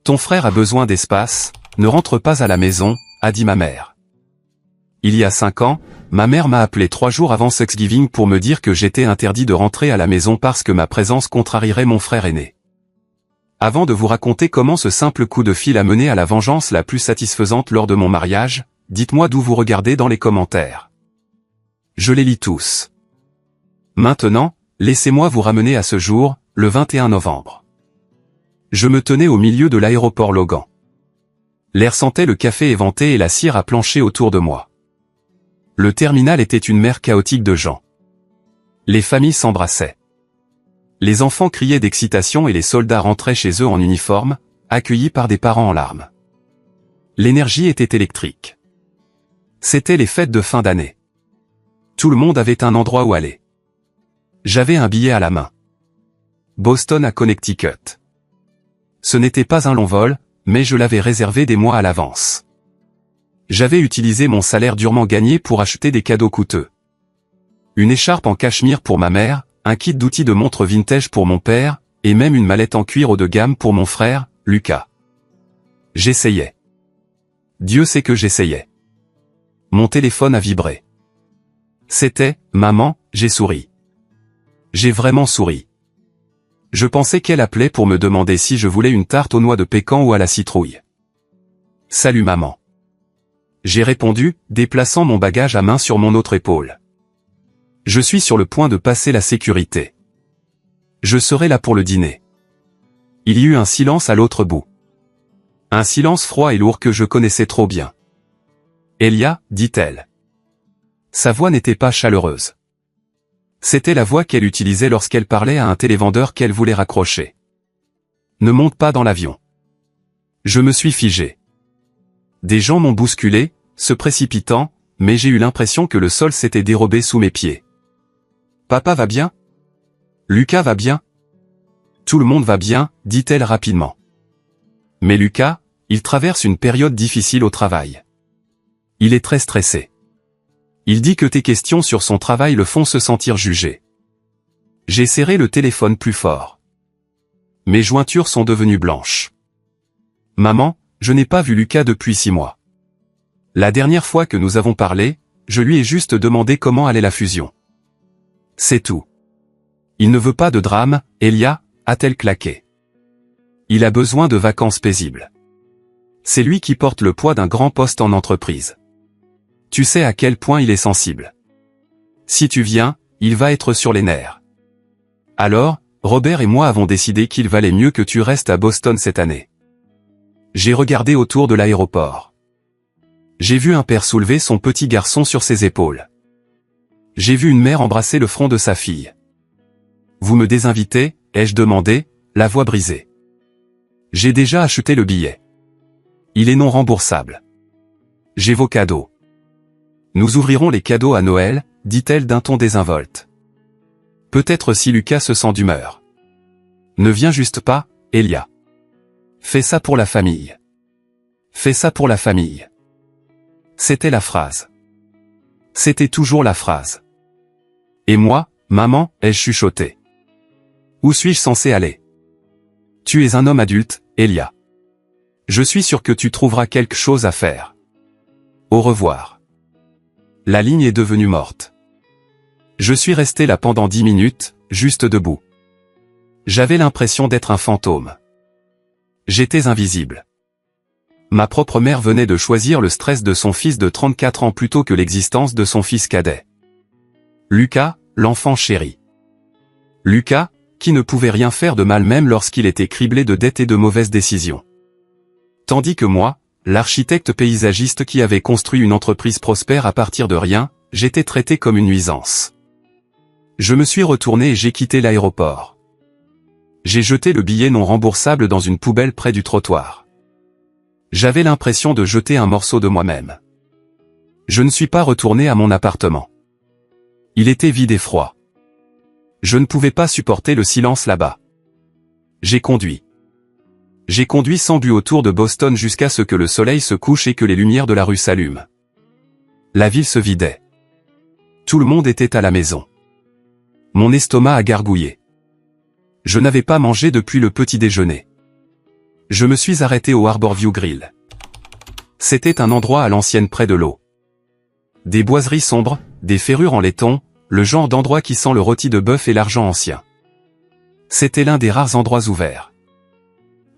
Ton frère a besoin d'espace, ne rentre pas à la maison, a dit ma mère. Il y a 5 ans, ma mère m'a appelé 3 jours avant Thanksgiving pour me dire que j'étais interdit de rentrer à la maison parce que ma présence contrarierait mon frère aîné. Avant de vous raconter comment ce simple coup de fil a mené à la vengeance la plus satisfaisante lors de mon mariage, dites-moi d'où vous regardez dans les commentaires. Je les lis tous. Maintenant, laissez-moi vous ramener à ce jour, le 21 novembre. Je me tenais au milieu de l'aéroport Logan. L'air sentait le café éventé et la cire à plancher autour de moi. Le terminal était une mer chaotique de gens. Les familles s'embrassaient. Les enfants criaient d'excitation et les soldats rentraient chez eux en uniforme, accueillis par des parents en larmes. L'énergie était électrique. C'étaient les fêtes de fin d'année. Tout le monde avait un endroit où aller. J'avais un billet à la main. Boston à Connecticut. Ce n'était pas un long vol, mais je l'avais réservé des mois à l'avance. J'avais utilisé mon salaire durement gagné pour acheter des cadeaux coûteux. Une écharpe en cachemire pour ma mère, un kit d'outils de montre vintage pour mon père, et même une mallette en cuir haut de gamme pour mon frère, Lucas. J'essayais. Dieu sait que j'essayais. Mon téléphone a vibré. C'était « Maman, j'ai souri ». J'ai vraiment souri. Je pensais qu'elle appelait pour me demander si je voulais une tarte aux noix de pécan ou à la citrouille. « Salut maman ». J'ai répondu, déplaçant mon bagage à main sur mon autre épaule. Je suis sur le point de passer la sécurité. Je serai là pour le dîner. Il y eut un silence à l'autre bout. Un silence froid et lourd que je connaissais trop bien. « Elia » dit-elle. Sa voix n'était pas chaleureuse. C'était la voix qu'elle utilisait lorsqu'elle parlait à un télévendeur qu'elle voulait raccrocher. « Ne monte pas dans l'avion. » Je me suis figé. Des gens m'ont bousculé, se précipitant, mais j'ai eu l'impression que le sol s'était dérobé sous mes pieds. Papa va bien? Lucas va bien? Tout le monde va bien, dit-elle rapidement. Mais Lucas, il traverse une période difficile au travail. Il est très stressé. Il dit que tes questions sur son travail le font se sentir jugé. J'ai serré le téléphone plus fort. Mes jointures sont devenues blanches. Maman, je n'ai pas vu Lucas depuis 6 mois. La dernière fois que nous avons parlé, je lui ai juste demandé comment allait la fusion. C'est tout. Il ne veut pas de drame, Elia, a-t-elle claqué. Il a besoin de vacances paisibles. C'est lui qui porte le poids d'un grand poste en entreprise. Tu sais à quel point il est sensible. Si tu viens, il va être sur les nerfs. Alors, Robert et moi avons décidé qu'il valait mieux que tu restes à Boston cette année. J'ai regardé autour de l'aéroport. J'ai vu un père soulever son petit garçon sur ses épaules. J'ai vu une mère embrasser le front de sa fille. Vous me désinvitez, ai-je demandé, la voix brisée. J'ai déjà acheté le billet. Il est non remboursable. J'ai vos cadeaux. Nous ouvrirons les cadeaux à Noël, dit-elle d'un ton désinvolte. Peut-être si Lucas se sent d'humeur. Ne viens juste pas, Elia. Fais ça pour la famille. Fais ça pour la famille. C'était la phrase. C'était toujours la phrase. Et moi, maman, ai-je chuchoté. Où suis-je censé aller? Tu es un homme adulte, Elia. Je suis sûr que tu trouveras quelque chose à faire. Au revoir. La ligne est devenue morte. Je suis resté là pendant 10 minutes, juste debout. J'avais l'impression d'être un fantôme. J'étais invisible. Ma propre mère venait de choisir le stress de son fils de 34 ans plutôt que l'existence de son fils cadet. Lucas, l'enfant chéri. Lucas, qui ne pouvait rien faire de mal même lorsqu'il était criblé de dettes et de mauvaises décisions. Tandis que moi, l'architecte paysagiste qui avait construit une entreprise prospère à partir de rien, j'étais traité comme une nuisance. Je me suis retourné et j'ai quitté l'aéroport. J'ai jeté le billet non remboursable dans une poubelle près du trottoir. J'avais l'impression de jeter un morceau de moi-même. Je ne suis pas retourné à mon appartement. Il était vide et froid. Je ne pouvais pas supporter le silence là-bas. J'ai conduit. J'ai conduit sans but autour de Boston jusqu'à ce que le soleil se couche et que les lumières de la rue s'allument. La ville se vidait. Tout le monde était à la maison. Mon estomac a gargouillé. Je n'avais pas mangé depuis le petit déjeuner. Je me suis arrêté au Harborview Grill. C'était un endroit à l'ancienne près de l'eau. Des boiseries sombres, des ferrures en laiton, le genre d'endroit qui sent le rôti de bœuf et l'argent ancien. C'était l'un des rares endroits ouverts.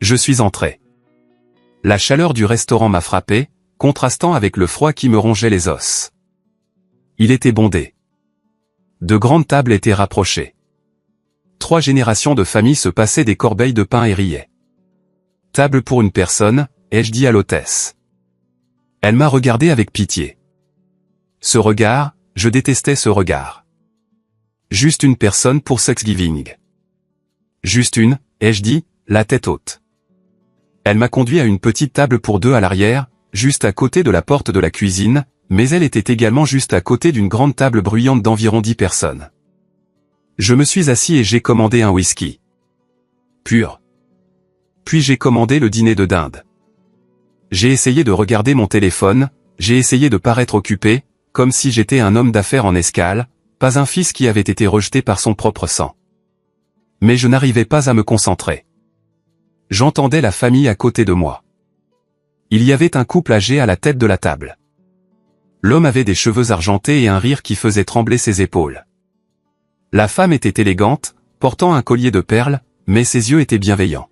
Je suis entré. La chaleur du restaurant m'a frappé, contrastant avec le froid qui me rongeait les os. Il était bondé. De grandes tables étaient rapprochées. 3 générations de familles se passaient des corbeilles de pain et riaient. Table pour une personne, ai-je dit à l'hôtesse. Elle m'a regardé avec pitié. Ce regard, je détestais ce regard. Juste une personne pour Thanksgiving. Juste une, ai-je dit, la tête haute. Elle m'a conduit à une petite table pour 2 à l'arrière, juste à côté de la porte de la cuisine, mais elle était également juste à côté d'une grande table bruyante d'environ 10 personnes. Je me suis assis et j'ai commandé un whisky. Pur. Puis j'ai commandé le dîner de dinde. J'ai essayé de regarder mon téléphone, j'ai essayé de paraître occupé, comme si j'étais un homme d'affaires en escale, pas un fils qui avait été rejeté par son propre sang. Mais je n'arrivais pas à me concentrer. J'entendais la famille à côté de moi. Il y avait un couple âgé à la tête de la table. L'homme avait des cheveux argentés et un rire qui faisait trembler ses épaules. La femme était élégante, portant un collier de perles, mais ses yeux étaient bienveillants.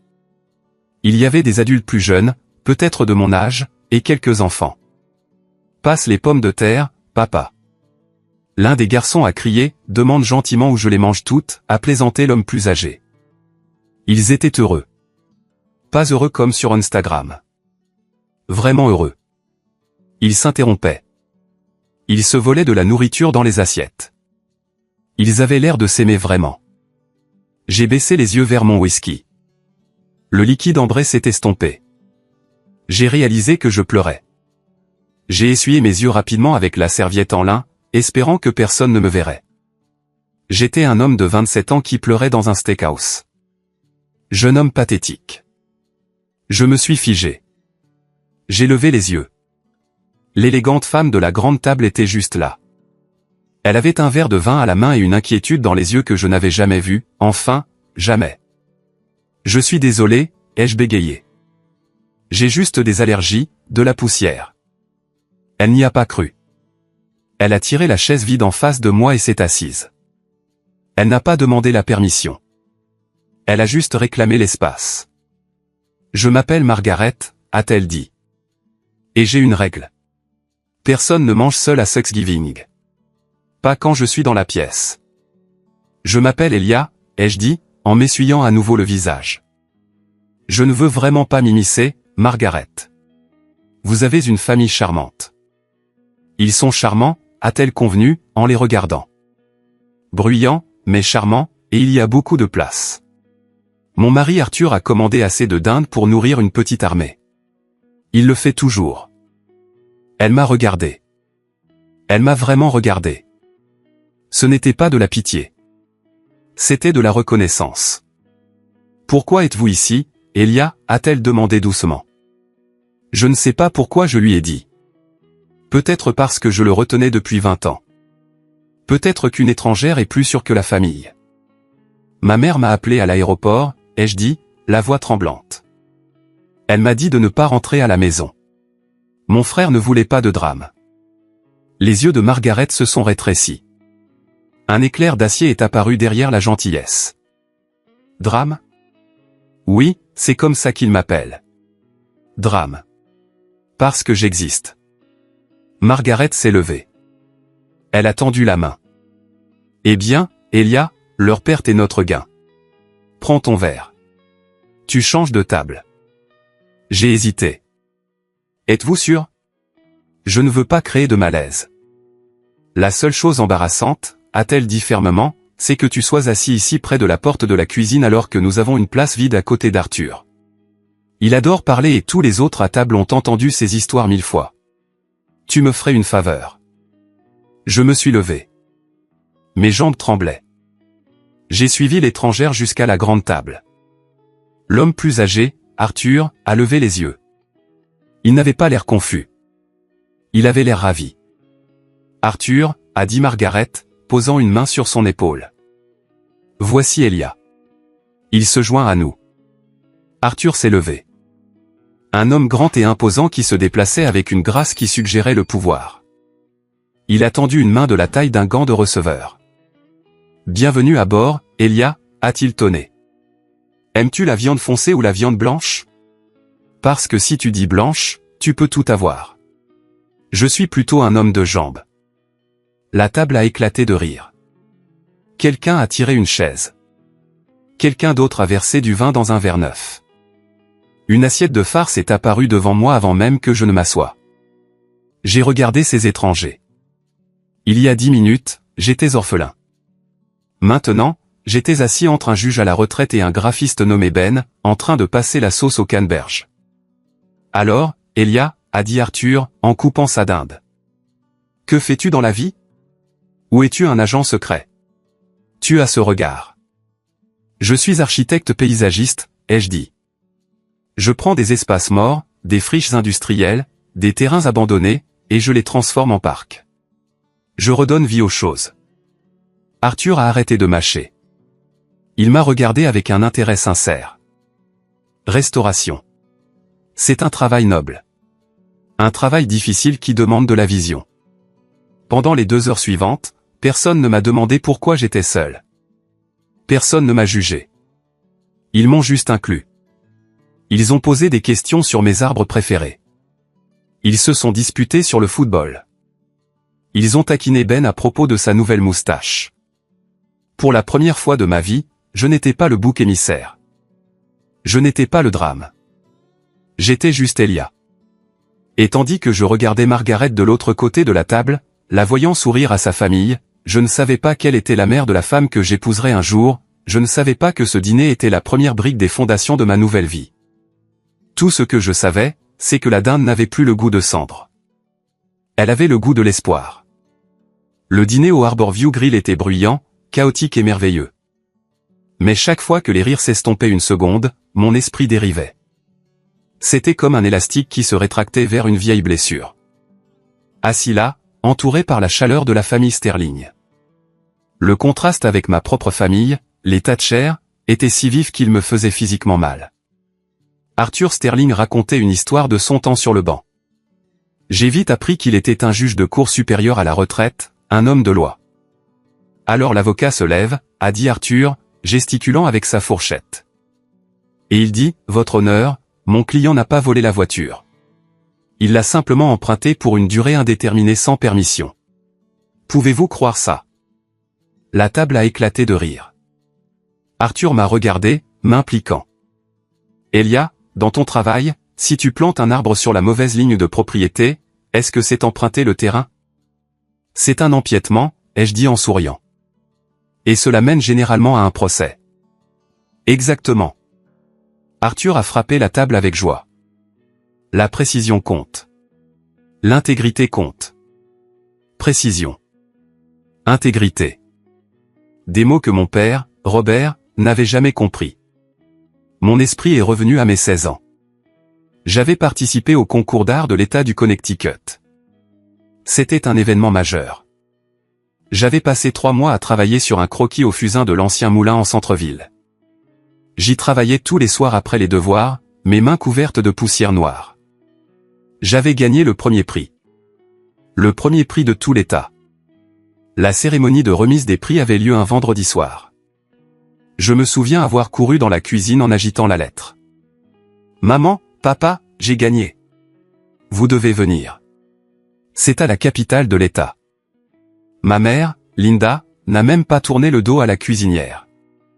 Il y avait des adultes plus jeunes, peut-être de mon âge, et quelques enfants. « Passe les pommes de terre, papa. » L'un des garçons a crié, « Demande gentiment où je les mange toutes », a plaisanté l'homme plus âgé. Ils étaient heureux. Pas heureux comme sur Instagram. Vraiment heureux. Ils s'interrompaient. Ils se volaient de la nourriture dans les assiettes. Ils avaient l'air de s'aimer vraiment. J'ai baissé les yeux vers mon whisky. Le liquide ambré s'est estompé. J'ai réalisé que je pleurais. J'ai essuyé mes yeux rapidement avec la serviette en lin, espérant que personne ne me verrait. J'étais un homme de 27 ans qui pleurait dans un steakhouse. Jeune homme pathétique. Je me suis figé. J'ai levé les yeux. L'élégante femme de la grande table était juste là. Elle avait un verre de vin à la main et une inquiétude dans les yeux que je n'avais jamais vue, enfin, jamais. Je suis désolé, ai-je bégayé. J'ai juste des allergies, de la poussière. Elle n'y a pas cru. Elle a tiré la chaise vide en face de moi et s'est assise. Elle n'a pas demandé la permission. Elle a juste réclamé l'espace. Je m'appelle Margaret, a-t-elle dit. Et j'ai une règle. Personne ne mange seul à Thanksgiving. Pas quand je suis dans la pièce. Je m'appelle Elia, ai-je dit, en m'essuyant à nouveau le visage. Je ne veux vraiment pas m'immiscer, Margaret. Vous avez une famille charmante. Ils sont charmants, a-t-elle convenu, en les regardant. Bruyants, mais charmants, et il y a beaucoup de place. Mon mari Arthur a commandé assez de dinde pour nourrir une petite armée. Il le fait toujours. Elle m'a regardé. Elle m'a vraiment regardé. Ce n'était pas de la pitié. C'était de la reconnaissance. Pourquoi êtes-vous ici, Elia, a-t-elle demandé doucement. Je ne sais pas pourquoi je lui ai dit. Peut-être parce que je le retenais depuis 20 ans. Peut-être qu'une étrangère est plus sûre que la famille. Ma mère m'a appelé à l'aéroport, ai-je dit, la voix tremblante. Elle m'a dit de ne pas rentrer à la maison. Mon frère ne voulait pas de drame. Les yeux de Margaret se sont rétrécis. Un éclair d'acier est apparu derrière la gentillesse. Drame? Oui, c'est comme ça qu'il m'appelle. Drame. Parce que j'existe. Margaret s'est levée. Elle a tendu la main. Eh bien, Elia, leur perte est notre gain. Prends ton verre. Tu changes de table. J'ai hésité. Êtes-vous sûr? Je ne veux pas créer de malaise. La seule chose embarrassante, a-t-elle dit fermement, c'est que tu sois assis ici près de la porte de la cuisine alors que nous avons une place vide à côté d'Arthur. Il adore parler et tous les autres à table ont entendu ces histoires 1000 fois. Tu me ferais une faveur. Je me suis levé. Mes jambes tremblaient. J'ai suivi l'étrangère jusqu'à la grande table. L'homme plus âgé, Arthur, a levé les yeux. Il n'avait pas l'air confus. Il avait l'air ravi. Arthur, a dit Margaret, posant une main sur son épaule. Voici Elia. Il se joint à nous. Arthur s'est levé. Un homme grand et imposant qui se déplaçait avec une grâce qui suggérait le pouvoir. Il a tendu une main de la taille d'un gant de receveur. « Bienvenue à bord, Elia », a-t-il tonné. « Aimes-tu la viande foncée ou la viande blanche ? Parce que si tu dis blanche, tu peux tout avoir. Je suis plutôt un homme de jambes. » La table a éclaté de rire. Quelqu'un a tiré une chaise. Quelqu'un d'autre a versé du vin dans un verre neuf. Une assiette de farce est apparue devant moi avant même que je ne m'assoie. J'ai regardé ces étrangers. Il y a 10 minutes, j'étais orphelin. Maintenant, j'étais assis entre un juge à la retraite et un graphiste nommé Ben, en train de passer la sauce au canneberge. « Alors, Elia » a dit Arthur, en coupant sa dinde. « Que fais-tu dans la vie ? Ou es-tu un agent secret ? Tu as ce regard. »« Je suis architecte paysagiste », ai-je dit. Je prends des espaces morts, des friches industrielles, des terrains abandonnés, et je les transforme en parcs. Je redonne vie aux choses. Arthur a arrêté de mâcher. Il m'a regardé avec un intérêt sincère. Restauration. C'est un travail noble. Un travail difficile qui demande de la vision. Pendant les 2 heures suivantes, personne ne m'a demandé pourquoi j'étais seul. Personne ne m'a jugé. Ils m'ont juste inclus. Ils ont posé des questions sur mes arbres préférés. Ils se sont disputés sur le football. Ils ont taquiné Ben à propos de sa nouvelle moustache. Pour la première fois de ma vie, je n'étais pas le bouc émissaire. Je n'étais pas le drame. J'étais juste Elia. Et tandis que je regardais Margaret de l'autre côté de la table, la voyant sourire à sa famille, je ne savais pas quelle était la mère de la femme que j'épouserais un jour, je ne savais pas que ce dîner était la première brique des fondations de ma nouvelle vie. Tout ce que je savais, c'est que la dinde n'avait plus le goût de cendre. Elle avait le goût de l'espoir. Le dîner au Harborview Grill était bruyant, chaotique et merveilleux. Mais chaque fois que les rires s'estompaient une seconde, mon esprit dérivait. C'était comme un élastique qui se rétractait vers une vieille blessure. Assis là, entouré par la chaleur de la famille Sterling. Le contraste avec ma propre famille, les Thatcher, était si vif qu'il me faisait physiquement mal. Arthur Sterling racontait une histoire de son temps sur le banc. J'ai vite appris qu'il était un juge de cour supérieure à la retraite, un homme de loi. Alors l'avocat se lève, a dit Arthur, gesticulant avec sa fourchette. Et il dit, « Votre honneur, mon client n'a pas volé la voiture. Il l'a simplement empruntée pour une durée indéterminée sans permission. Pouvez-vous croire ça ?» La table a éclaté de rire. Arthur m'a regardé, m'impliquant. « Elia, dans ton travail, si tu plantes un arbre sur la mauvaise ligne de propriété, est-ce que c'est emprunter le terrain ? C'est un empiètement, ai-je dit en souriant. Et cela mène généralement à un procès. Exactement. Arthur a frappé la table avec joie. La précision compte. L'intégrité compte. Précision. Intégrité. Des mots que mon père, Robert, n'avait jamais compris. Mon esprit est revenu à mes 16 ans. J'avais participé au concours d'art de l'État du Connecticut. C'était un événement majeur. J'avais passé 3 mois à travailler sur un croquis au fusain de l'ancien moulin en centre-ville. J'y travaillais tous les soirs après les devoirs, mes mains couvertes de poussière noire. J'avais gagné le premier prix. Le premier prix de tout l'État. La cérémonie de remise des prix avait lieu un vendredi soir. Je me souviens avoir couru dans la cuisine en agitant la lettre. « Maman, papa, j'ai gagné. Vous devez venir. » C'est à la capitale de l'État. Ma mère, Linda, n'a même pas tourné le dos à la cuisinière.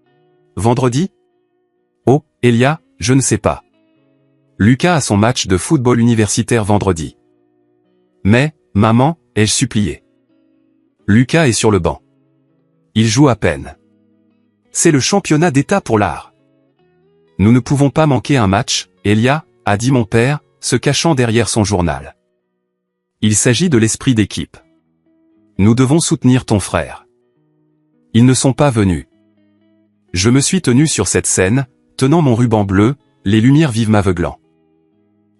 « Vendredi ? Oh, Elia, je ne sais pas. Lucas a son match de football universitaire vendredi. »« Mais, maman, ai-je supplié. Lucas est sur le banc. Il joue à peine. C'est le championnat d'État pour l'art. Nous ne pouvons pas manquer un match, Elia, a dit mon père, se cachant derrière son journal. Il s'agit de l'esprit d'équipe. Nous devons soutenir ton frère. Ils ne sont pas venus. Je me suis tenu sur cette scène, tenant mon ruban bleu, les lumières vives m'aveuglant.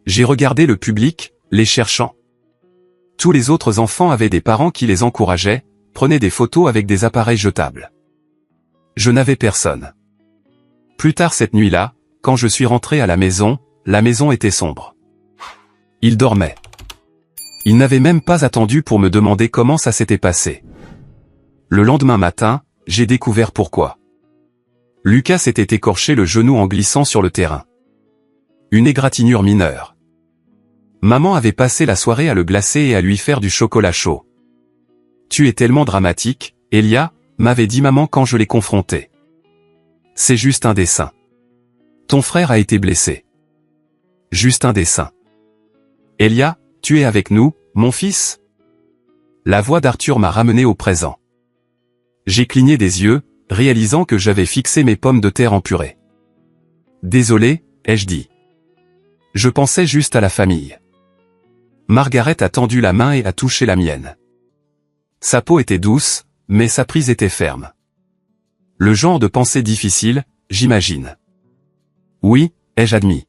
J'ai regardé le public, les cherchant. Tous les autres enfants avaient des parents qui les encourageaient, prenaient des photos avec des appareils jetables. Je n'avais personne. Plus tard cette nuit-là, quand je suis rentré à la maison, la maison était sombre. Il dormait. Il n'avait même pas attendu pour me demander comment ça s'était passé. Le lendemain matin, j'ai découvert pourquoi. Lucas s'était écorché le genou en glissant sur le terrain. Une égratignure mineure. Maman avait passé la soirée à le glacer et à lui faire du chocolat chaud. « Tu es tellement dramatique, Elia », m'avait dit maman quand je l'ai confronté. « C'est juste un dessin. Ton frère a été blessé. Juste un dessin. Elia, tu es avec nous, mon fils ?» La voix d'Arthur m'a ramené au présent. J'ai cligné des yeux, réalisant que j'avais fixé mes pommes de terre en purée. « Désolé, ai-je dit. Je pensais juste à la famille. » Margaret a tendu la main et a touché la mienne. Sa peau était douce, mais sa prise était ferme. Le genre de pensée difficile, j'imagine. Oui, ai-je admis.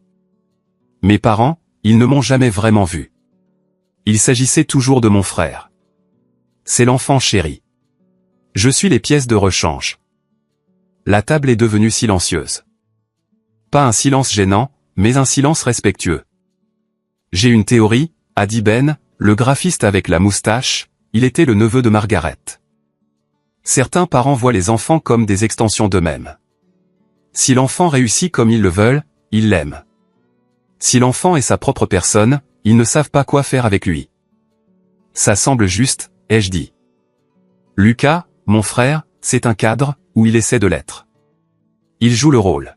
Mes parents, ils ne m'ont jamais vraiment vu. Il s'agissait toujours de mon frère. C'est l'enfant chéri. Je suis les pièces de rechange. La table est devenue silencieuse. Pas un silence gênant, mais un silence respectueux. J'ai une théorie, a dit Ben, le graphiste avec la moustache, il était le neveu de Margaret. Certains parents voient les enfants comme des extensions d'eux-mêmes. Si l'enfant réussit comme ils le veulent, ils l'aiment. Si l'enfant est sa propre personne, ils ne savent pas quoi faire avec lui. Ça semble juste, ai-je dit. Lucas, mon frère, c'est un cadre, où il essaie de l'être. Il joue le rôle.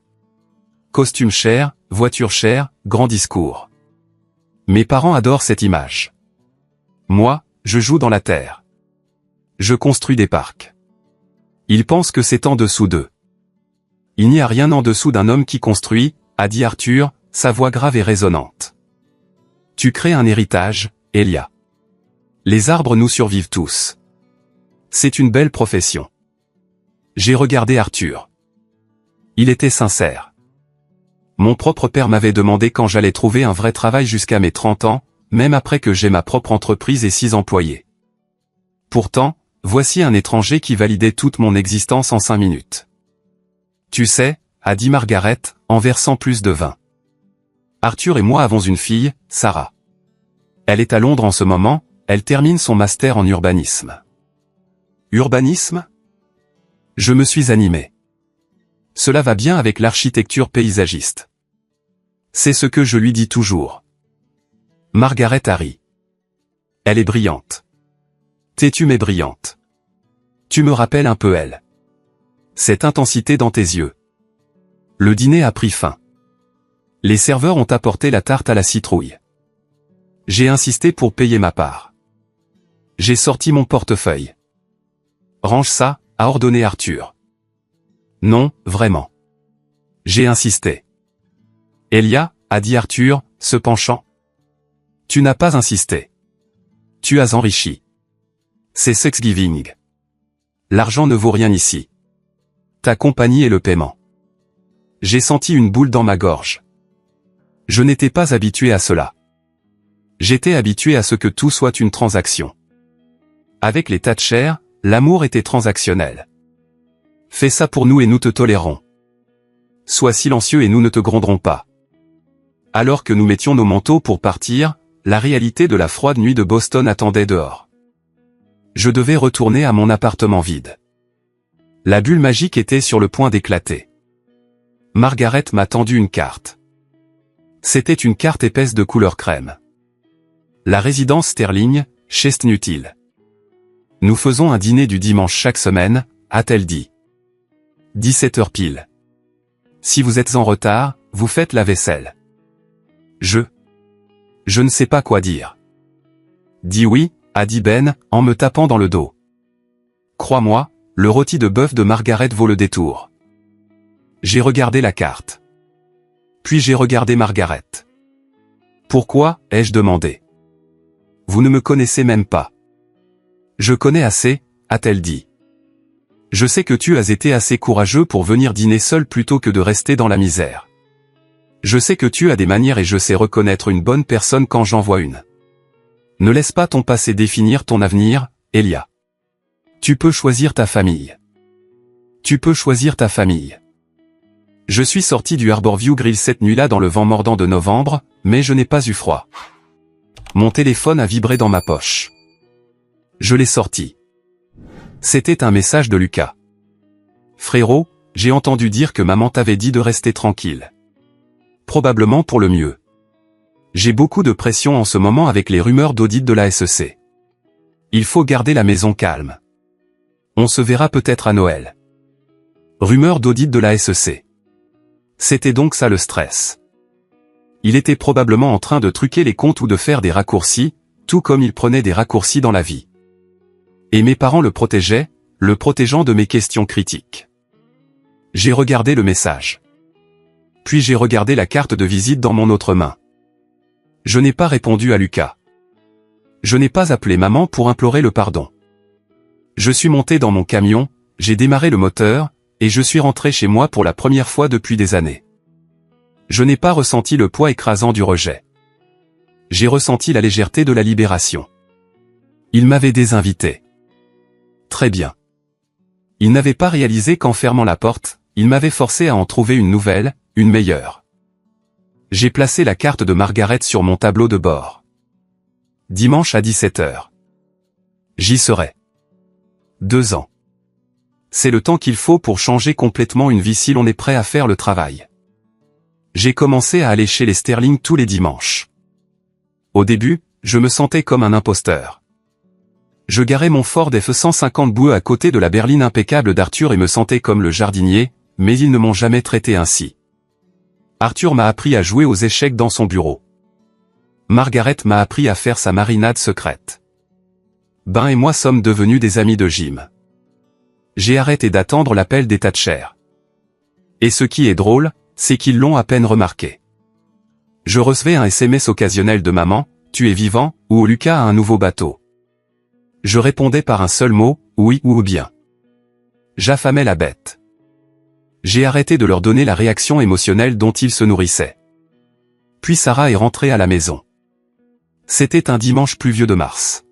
Costume cher, voiture chère, grand discours. Mes parents adorent cette image. Moi, je joue dans la terre. Je construis des parcs. Ils pensent que c'est en dessous d'eux. Il n'y a rien en dessous d'un homme qui construit, a dit Arthur, sa voix grave et résonnante. Tu crées un héritage, Elia. Les arbres nous survivent tous. C'est une belle profession. J'ai regardé Arthur. Il était sincère. Mon propre père m'avait demandé quand j'allais trouver un vrai travail jusqu'à mes 30 ans, même après que j'ai ma propre entreprise et 6 employés. Pourtant, voici un étranger qui validait toute mon existence en 5 minutes. Tu sais, a dit Margaret, en versant plus de vin. Arthur et moi avons une fille, Sarah. Elle est à Londres en ce moment, elle termine son master en urbanisme. Urbanisme ? Je me suis animé. Cela va bien avec l'architecture paysagiste. C'est ce que je lui dis toujours. Margaret a ri. Elle est brillante. Têtue mais brillante. Tu me rappelles un peu elle. Cette intensité dans tes yeux. Le dîner a pris fin. Les serveurs ont apporté la tarte à la citrouille. J'ai insisté pour payer ma part. J'ai sorti mon portefeuille. Range ça, a ordonné Arthur. Non, vraiment. J'ai insisté. Elia, a dit Arthur, se penchant. Tu n'as pas insisté. Tu as enrichi. C'est Thanksgiving. L'argent ne vaut rien ici. Ta compagnie est le paiement. J'ai senti une boule dans ma gorge. Je n'étais pas habitué à cela. J'étais habitué à ce que tout soit une transaction. Avec les Thatcher, l'amour était transactionnel. Fais ça pour nous et nous te tolérons. Sois silencieux et nous ne te gronderons pas. Alors que nous mettions nos manteaux pour partir, la réalité de la froide nuit de Boston attendait dehors. Je devais retourner à mon appartement vide. La bulle magique était sur le point d'éclater. Margaret m'a tendu une carte. C'était une carte épaisse de couleur crème. La résidence Sterling, Chestnut Hill. Nous faisons un dîner du dimanche chaque semaine, a-t-elle dit. 17h pile. Si vous êtes en retard, vous faites la vaisselle. Je ne sais pas quoi dire. Dis oui, a dit Ben, en me tapant dans le dos. Crois-moi, le rôti de bœuf de Margaret vaut le détour. J'ai regardé la carte. Puis j'ai regardé Margaret. Pourquoi, ai-je demandé. Vous ne me connaissez même pas. Je connais assez, a-t-elle dit. Je sais que tu as été assez courageux pour venir dîner seul plutôt que de rester dans la misère. Je sais que tu as des manières et je sais reconnaître une bonne personne quand j'en vois une. Ne laisse pas ton passé définir ton avenir, Elia. Tu peux choisir ta famille. Tu peux choisir ta famille. Je suis sorti du Harborview Grill cette nuit-là dans le vent mordant de novembre, mais je n'ai pas eu froid. Mon téléphone a vibré dans ma poche. Je l'ai sorti. C'était un message de Lucas. Frérot, j'ai entendu dire que maman t'avait dit de rester tranquille. Probablement pour le mieux. J'ai beaucoup de pression en ce moment avec les rumeurs d'audit de la SEC. Il faut garder la maison calme. On se verra peut-être à Noël. Rumeurs d'audit de la SEC. C'était donc ça le stress. Il était probablement en train de truquer les comptes ou de faire des raccourcis, tout comme il prenait des raccourcis dans la vie. Et mes parents le protégeaient, le protégeant de mes questions critiques. J'ai regardé le message. Puis j'ai regardé la carte de visite dans mon autre main. Je n'ai pas répondu à Lucas. Je n'ai pas appelé maman pour implorer le pardon. Je suis monté dans mon camion, j'ai démarré le moteur, et je suis rentré chez moi pour la première fois depuis des années. Je n'ai pas ressenti le poids écrasant du rejet. J'ai ressenti la légèreté de la libération. Il m'avait désinvité. Très bien. Il n'avait pas réalisé qu'en fermant la porte, il m'avait forcé à en trouver une nouvelle, une meilleure. J'ai placé la carte de Margaret sur mon tableau de bord. Dimanche à 17 h. J'y serai. 2 ans. C'est le temps qu'il faut pour changer complètement une vie si l'on est prêt à faire le travail. J'ai commencé à aller chez les Sterling tous les dimanches. Au début, je me sentais comme un imposteur. Je garais mon Ford F-150 boueux à côté de la berline impeccable d'Arthur et me sentais comme le jardinier, mais ils ne m'ont jamais traité ainsi. Arthur m'a appris à jouer aux échecs dans son bureau. Margaret m'a appris à faire sa marinade secrète. Ben et moi sommes devenus des amis de Jim. J'ai arrêté d'attendre l'appel des Thatcher. Et ce qui est drôle, c'est qu'ils l'ont à peine remarqué. Je recevais un SMS occasionnel de maman, « Tu es vivant » ou « Lucas a un nouveau bateau ». Je répondais par un seul mot, oui ou bien. J'affamais la bête. J'ai arrêté de leur donner la réaction émotionnelle dont ils se nourrissaient. Puis Sarah est rentrée à la maison. C'était un dimanche pluvieux de mars.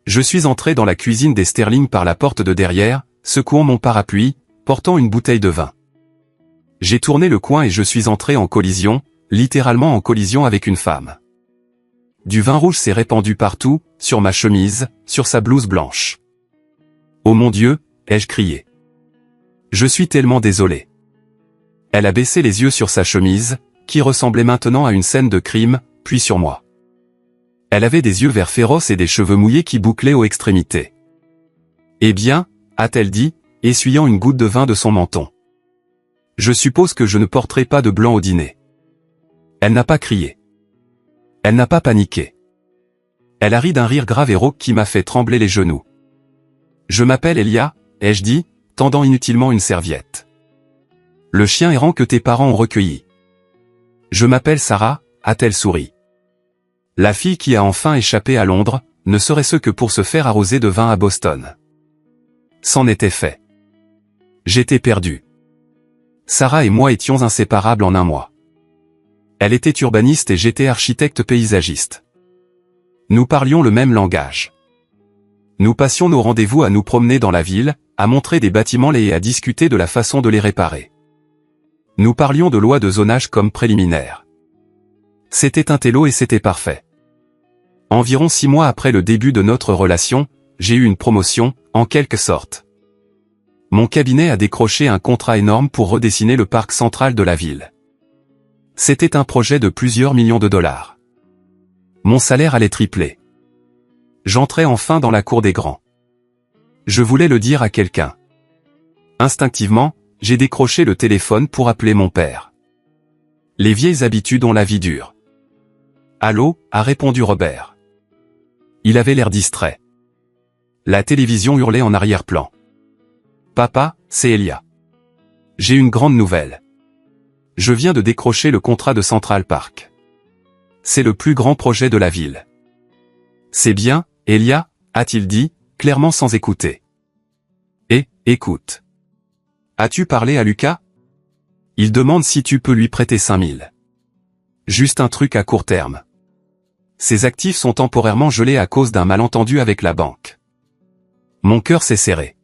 Je suis entré dans la cuisine des Sterling par la porte de derrière, secouant mon parapluie, portant une bouteille de vin. J'ai tourné le coin et je suis entré en collision, littéralement en collision avec une femme. Du vin rouge s'est répandu partout, sur ma chemise, sur sa blouse blanche. « Oh mon Dieu !» ai-je crié. « Je suis tellement désolé. » Elle a baissé les yeux sur sa chemise, qui ressemblait maintenant à une scène de crime, puis sur moi. Elle avait des yeux verts féroces et des cheveux mouillés qui bouclaient aux extrémités. « Eh bien » a-t-elle dit, essuyant une goutte de vin de son menton. « Je suppose que je ne porterai pas de blanc au dîner. » Elle n'a pas crié. Elle n'a pas paniqué. Elle a ri d'un rire grave et rauque qui m'a fait trembler les genoux. « Je m'appelle Elia » ai-je dit, tendant inutilement une serviette. « Le chien errant que tes parents ont recueilli. »« Je m'appelle Sarah » a-t-elle souri. La fille qui a enfin échappé à Londres, ne serait-ce que pour se faire arroser de vin à Boston. C'en était fait. J'étais perdu. Sarah et moi étions inséparables en un mois. Elle était urbaniste et j'étais architecte paysagiste. Nous parlions le même langage. Nous passions nos rendez-vous à nous promener dans la ville, à montrer des bâtiments laids et à discuter de la façon de les réparer. Nous parlions de lois de zonage comme préliminaires. C'était un télo et c'était parfait. Environ 6 mois après le début de notre relation, j'ai eu une promotion, en quelque sorte. Mon cabinet a décroché un contrat énorme pour redessiner le parc central de la ville. C'était un projet de plusieurs millions de dollars. Mon salaire allait tripler. J'entrais enfin dans la cour des grands. Je voulais le dire à quelqu'un. Instinctivement, j'ai décroché le téléphone pour appeler mon père. Les vieilles habitudes ont la vie dure. Allô, a répondu Robert. Il avait l'air distrait. La télévision hurlait en arrière-plan. Papa, c'est Elia. J'ai une grande nouvelle. Je viens de décrocher le contrat de Central Park. C'est le plus grand projet de la ville. C'est bien, Elia, a-t-il dit, clairement sans écouter. Et, écoute. As-tu parlé à Lucas? Il demande si tu peux lui prêter 5000. Juste un truc à court terme. Ses actifs sont temporairement gelés à cause d'un malentendu avec la banque. Mon cœur s'est serré.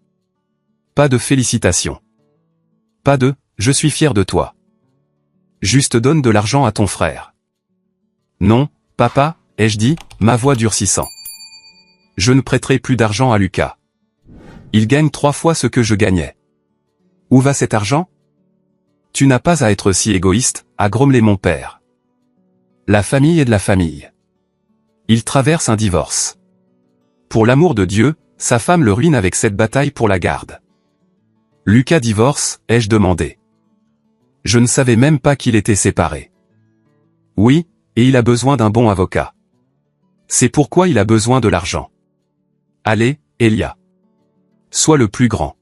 Pas de félicitations. Pas de « je suis fier de toi. Juste donne de l'argent à ton frère. Non, papa, ai-je dit, ma voix durcissant. Je ne prêterai plus d'argent à Lucas. Il gagne 3 fois ce que je gagnais. Où va cet argent? Tu n'as pas à être si égoïste, a grommelé mon père. La famille est de la famille. Il traverse un divorce. Pour l'amour de Dieu, sa femme le ruine avec cette bataille pour la garde. Lucas divorce, ai-je demandé. Je ne savais même pas qu'il était séparé. Oui, et il a besoin d'un bon avocat. C'est pourquoi il a besoin de l'argent. Allez, Elia. Sois le plus grand.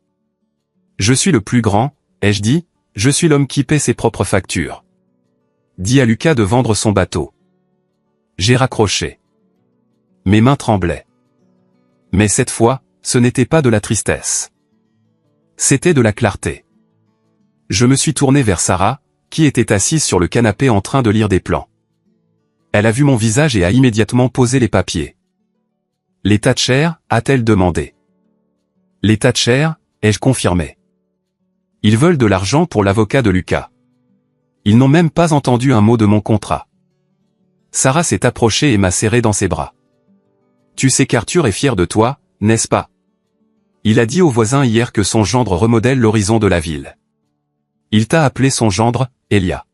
Je suis le plus grand, ai-je dit, je suis l'homme qui paie ses propres factures. Dis à Lucas de vendre son bateau. J'ai raccroché. Mes mains tremblaient. Mais cette fois, ce n'était pas de la tristesse. C'était de la clarté. Je me suis tourné vers Sarah, qui était assise sur le canapé en train de lire des plans. Elle a vu mon visage et a immédiatement posé les papiers. Les Thatcher, a-t-elle demandé. Les Thatcher, ai-je confirmé. Ils veulent de l'argent pour l'avocat de Lucas. Ils n'ont même pas entendu un mot de mon contrat. Sarah s'est approchée et m'a serré dans ses bras. Tu sais qu'Arthur est fier de toi, n'est-ce pas? Il a dit aux voisins hier que son gendre remodèle l'horizon de la ville. Il t'a appelé son gendre, Elia.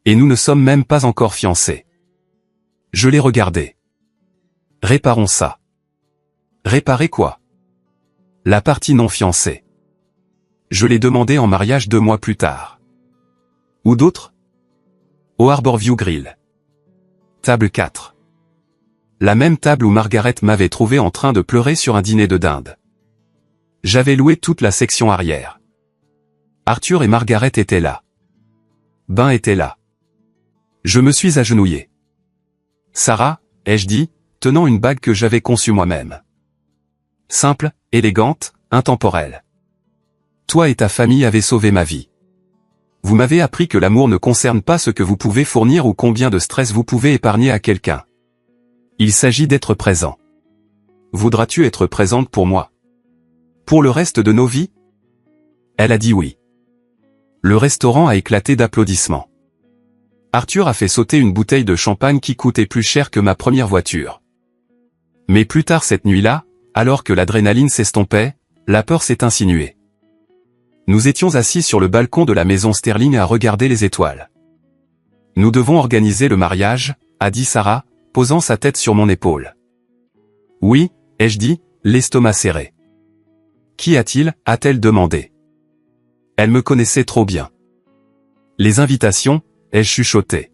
Et nous ne sommes même pas encore fiancés. Je l'ai regardé. Réparons ça. Réparer quoi? La partie non fiancée. Je l'ai demandé en mariage 2 mois plus tard. Où d'autres? Au Harborview Grill. Table 4. La même table où Margaret m'avait trouvé en train de pleurer sur un dîner de dinde. J'avais loué toute la section arrière. Arthur et Margaret étaient là. Ben était là. Je me suis agenouillé. Sarah, ai-je dit, tenant une bague que j'avais conçue moi-même. Simple, élégante, intemporelle. Toi et ta famille avez sauvé ma vie. Vous m'avez appris que l'amour ne concerne pas ce que vous pouvez fournir ou combien de stress vous pouvez épargner à quelqu'un. Il s'agit d'être présent. Voudras-tu être présente pour moi? Pour le reste de nos vies? Elle a dit oui. Le restaurant a éclaté d'applaudissements. Arthur a fait sauter une bouteille de champagne qui coûtait plus cher que ma première voiture. Mais plus tard cette nuit-là, alors que l'adrénaline s'estompait, la peur s'est insinuée. Nous étions assis sur le balcon de la maison Sterling à regarder les étoiles. Nous devons organiser le mariage, a dit Sarah, posant sa tête sur mon épaule. Oui, ai-je dit, l'estomac serré. Qui a-t-il, a-t-elle demandé. Elle me connaissait trop bien. Les invitations, ai-je chuchoté.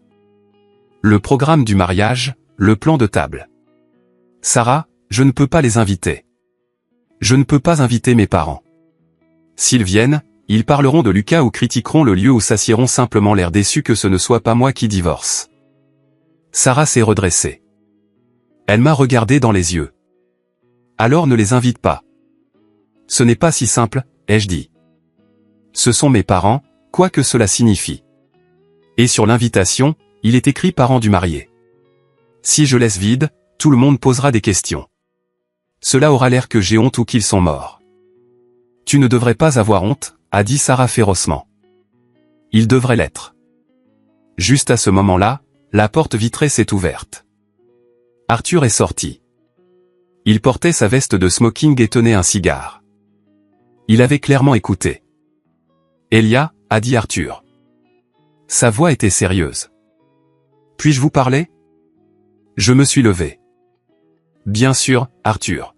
Le programme du mariage, le plan de table. Sarah, je ne peux pas les inviter. Je ne peux pas inviter mes parents. S'ils viennent, ils parleront de Lucas ou critiqueront le lieu ou s'assieront simplement l'air déçu que ce ne soit pas moi qui divorce. Sarah s'est redressée. Elle m'a regardé dans les yeux. Alors ne les invite pas. Ce n'est pas si simple, ai-je dit. Ce sont mes parents, quoi que cela signifie. Et sur l'invitation, il est écrit parents du marié. Si je laisse vide, tout le monde posera des questions. Cela aura l'air que j'ai honte ou qu'ils sont morts. Tu ne devrais pas avoir honte, a dit Sarah férocement. Il devrait l'être. Juste à ce moment-là, la porte vitrée s'est ouverte. Arthur est sorti. Il portait sa veste de smoking et tenait un cigare. Il avait clairement écouté. Elia, a dit Arthur. Sa voix était sérieuse. Puis-je vous parler? Je me suis levé. Bien sûr, Arthur.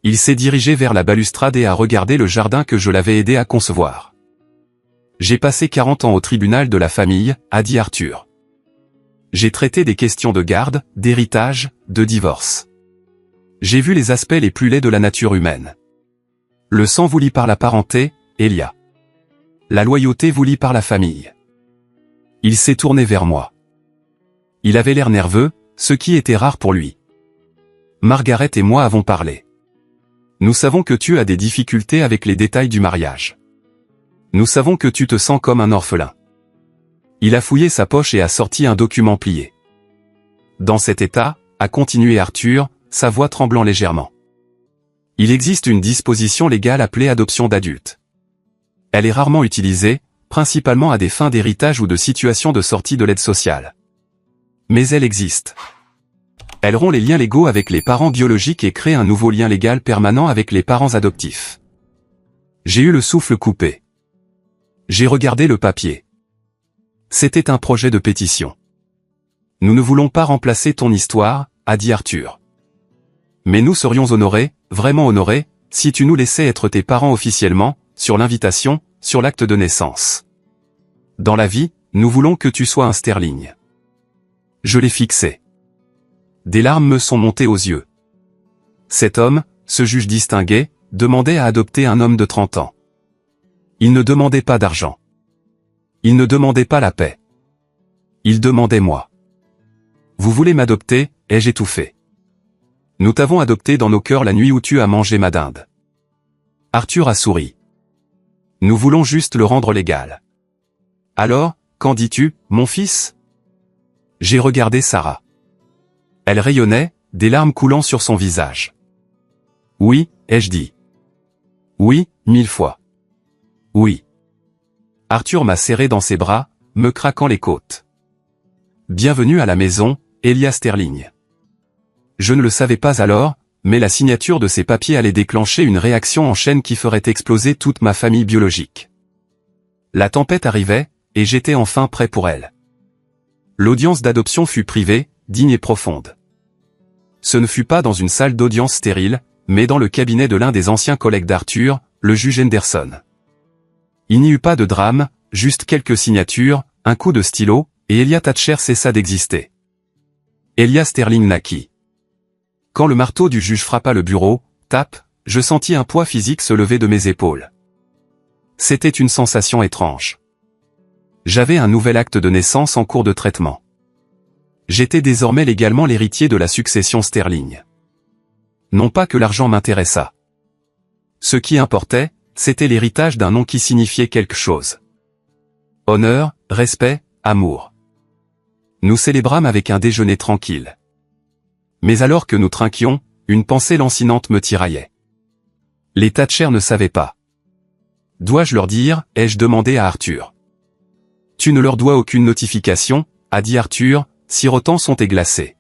Il s'est dirigé vers la balustrade et a regardé le jardin que je l'avais aidé à concevoir. J'ai passé 40 ans au tribunal de la famille, a dit Arthur. J'ai traité des questions de garde, d'héritage, de divorce. J'ai vu les aspects les plus laids de la nature humaine. Le sang vous lie par la parenté, Elia. La loyauté vous lie par la famille. Il s'est tourné vers moi. Il avait l'air nerveux, ce qui était rare pour lui. Margaret et moi avons parlé. Nous savons que tu as des difficultés avec les détails du mariage. Nous savons que tu te sens comme un orphelin. Il a fouillé sa poche et a sorti un document plié. Dans cet état, a continué Arthur, sa voix tremblant légèrement. Il existe une disposition légale appelée adoption d'adultes. Elle est rarement utilisée, principalement à des fins d'héritage ou de situation de sortie de l'aide sociale. Mais elle existe. Elle rompt les liens légaux avec les parents biologiques et crée un nouveau lien légal permanent avec les parents adoptifs. J'ai eu le souffle coupé. J'ai regardé le papier. C'était un projet de pétition. Nous ne voulons pas remplacer ton histoire, a dit Arthur. Mais nous serions honorés, vraiment honorés, si tu nous laissais être tes parents officiellement, sur l'invitation, sur l'acte de naissance. Dans la vie, nous voulons que tu sois un Sterling. Je l'ai fixé. Des larmes me sont montées aux yeux. Cet homme, ce juge distingué, demandait à adopter un homme de 30 ans. Il ne demandait pas d'argent. Il ne demandait pas la paix. Il demandait moi. Vous voulez m'adopter, ai-je étouffé. Nous t'avons adopté dans nos cœurs la nuit où tu as mangé ma dinde. Arthur a souri. Nous voulons juste le rendre légal. Alors, qu'en dis-tu, mon fils? J'ai regardé Sarah. Elle rayonnait, des larmes coulant sur son visage. Oui, ai-je dit. Oui, 1000 fois. Oui. Arthur m'a serré dans ses bras, me craquant les côtes. Bienvenue à la maison, Elia Sterling. Je ne le savais pas alors, mais la signature de ces papiers allait déclencher une réaction en chaîne qui ferait exploser toute ma famille biologique. La tempête arrivait, et j'étais enfin prêt pour elle. L'audience d'adoption fut privée, digne et profonde. Ce ne fut pas dans une salle d'audience stérile, mais dans le cabinet de l'un des anciens collègues d'Arthur, le juge Henderson. Il n'y eut pas de drame, juste quelques signatures, un coup de stylo, et Elia Thatcher cessa d'exister. Elia Sterling naquit. Quand le marteau du juge frappa le bureau, tape, je sentis un poids physique se lever de mes épaules. C'était une sensation étrange. J'avais un nouvel acte de naissance en cours de traitement. J'étais désormais légalement l'héritier de la succession Sterling. Non pas que l'argent m'intéressât. Ce qui importait, c'était l'héritage d'un nom qui signifiait quelque chose. Honneur, respect, amour. Nous célébrâmes avec un déjeuner tranquille. Mais alors que nous trinquions, une pensée lancinante me tiraillait. Les Thatcher ne savaient pas. Dois-je leur dire, ai-je demandé à Arthur. Tu ne leur dois aucune notification, a dit Arthur, sirotant son thé glacé.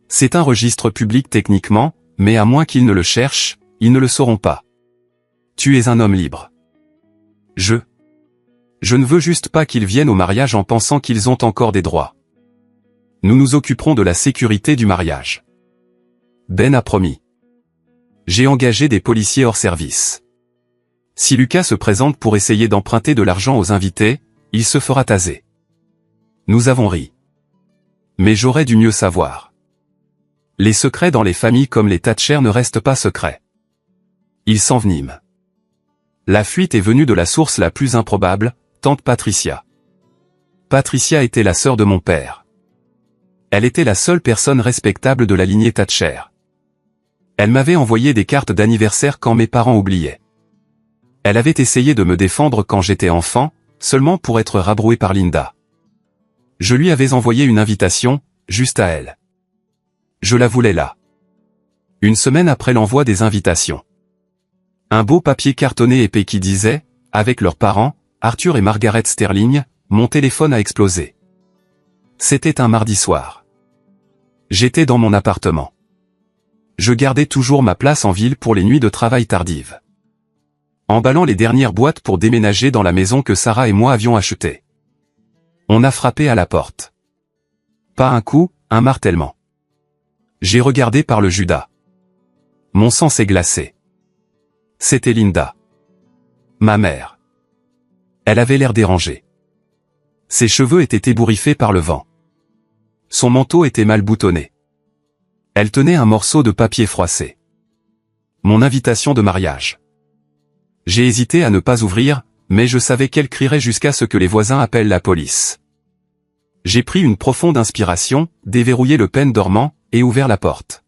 C'est un registre public techniquement, mais à moins qu'ils ne le cherchent, ils ne le sauront pas. Tu es un homme libre. Je ne veux juste pas qu'ils viennent au mariage en pensant qu'ils ont encore des droits. Nous nous occuperons de la sécurité du mariage. Ben a promis. J'ai engagé des policiers hors service. Si Lucas se présente pour essayer d'emprunter de l'argent aux invités, il se fera taser. Nous avons ri. Mais j'aurais dû mieux savoir. Les secrets dans les familles comme les Thatcher ne restent pas secrets. Ils s'enveniment. La fuite est venue de la source la plus improbable, tante Patricia. Patricia était la sœur de mon père. Elle était la seule personne respectable de la lignée Thatcher. Elle m'avait envoyé des cartes d'anniversaire quand mes parents oubliaient. Elle avait essayé de me défendre quand j'étais enfant, seulement pour être rabrouée par Linda. Je lui avais envoyé une invitation, juste à elle. Je la voulais là. Une semaine après l'envoi des invitations. Un beau papier cartonné épais qui disait, avec leurs parents, Arthur et Margaret Sterling, mon téléphone a explosé. C'était un mardi soir. J'étais dans mon appartement. Je gardais toujours ma place en ville pour les nuits de travail tardives. Emballant les dernières boîtes pour déménager dans la maison que Sarah et moi avions achetée. On a frappé à la porte. Pas un coup, un martèlement. J'ai regardé par le Judas. Mon sang s'est glacé. C'était Linda. Ma mère. Elle avait l'air dérangée. Ses cheveux étaient ébouriffés par le vent. Son manteau était mal boutonné. Elle tenait un morceau de papier froissé. Mon invitation de mariage. J'ai hésité à ne pas ouvrir, mais je savais qu'elle crierait jusqu'à ce que les voisins appellent la police. J'ai pris une profonde inspiration, déverrouillé le pêne dormant, et ouvert la porte.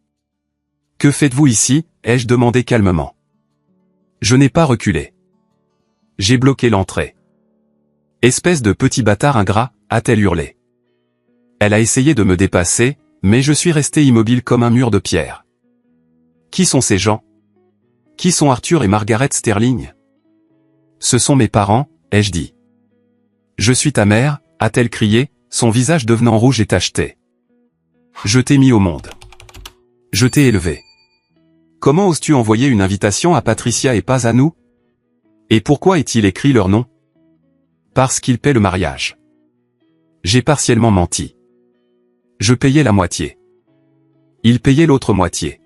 « Que faites-vous ici » ai-je demandé calmement. Je n'ai pas reculé. J'ai bloqué l'entrée. « Espèce de petit bâtard ingrat » a-t-elle hurlé. Elle a essayé de me dépasser, mais je suis resté immobile comme un mur de pierre. Qui sont ces gens? Qui sont Arthur et Margaret Sterling? Ce sont mes parents, ai-je dit. Je suis ta mère, a-t-elle crié, son visage devenant rouge et tacheté. Je t'ai mis au monde. Je t'ai élevé. Comment oses-tu envoyer une invitation à Patricia et pas à nous? Et pourquoi est-il écrit leur nom? Parce qu'ils paient le mariage. J'ai partiellement menti. Je payais la moitié. Il payait l'autre moitié.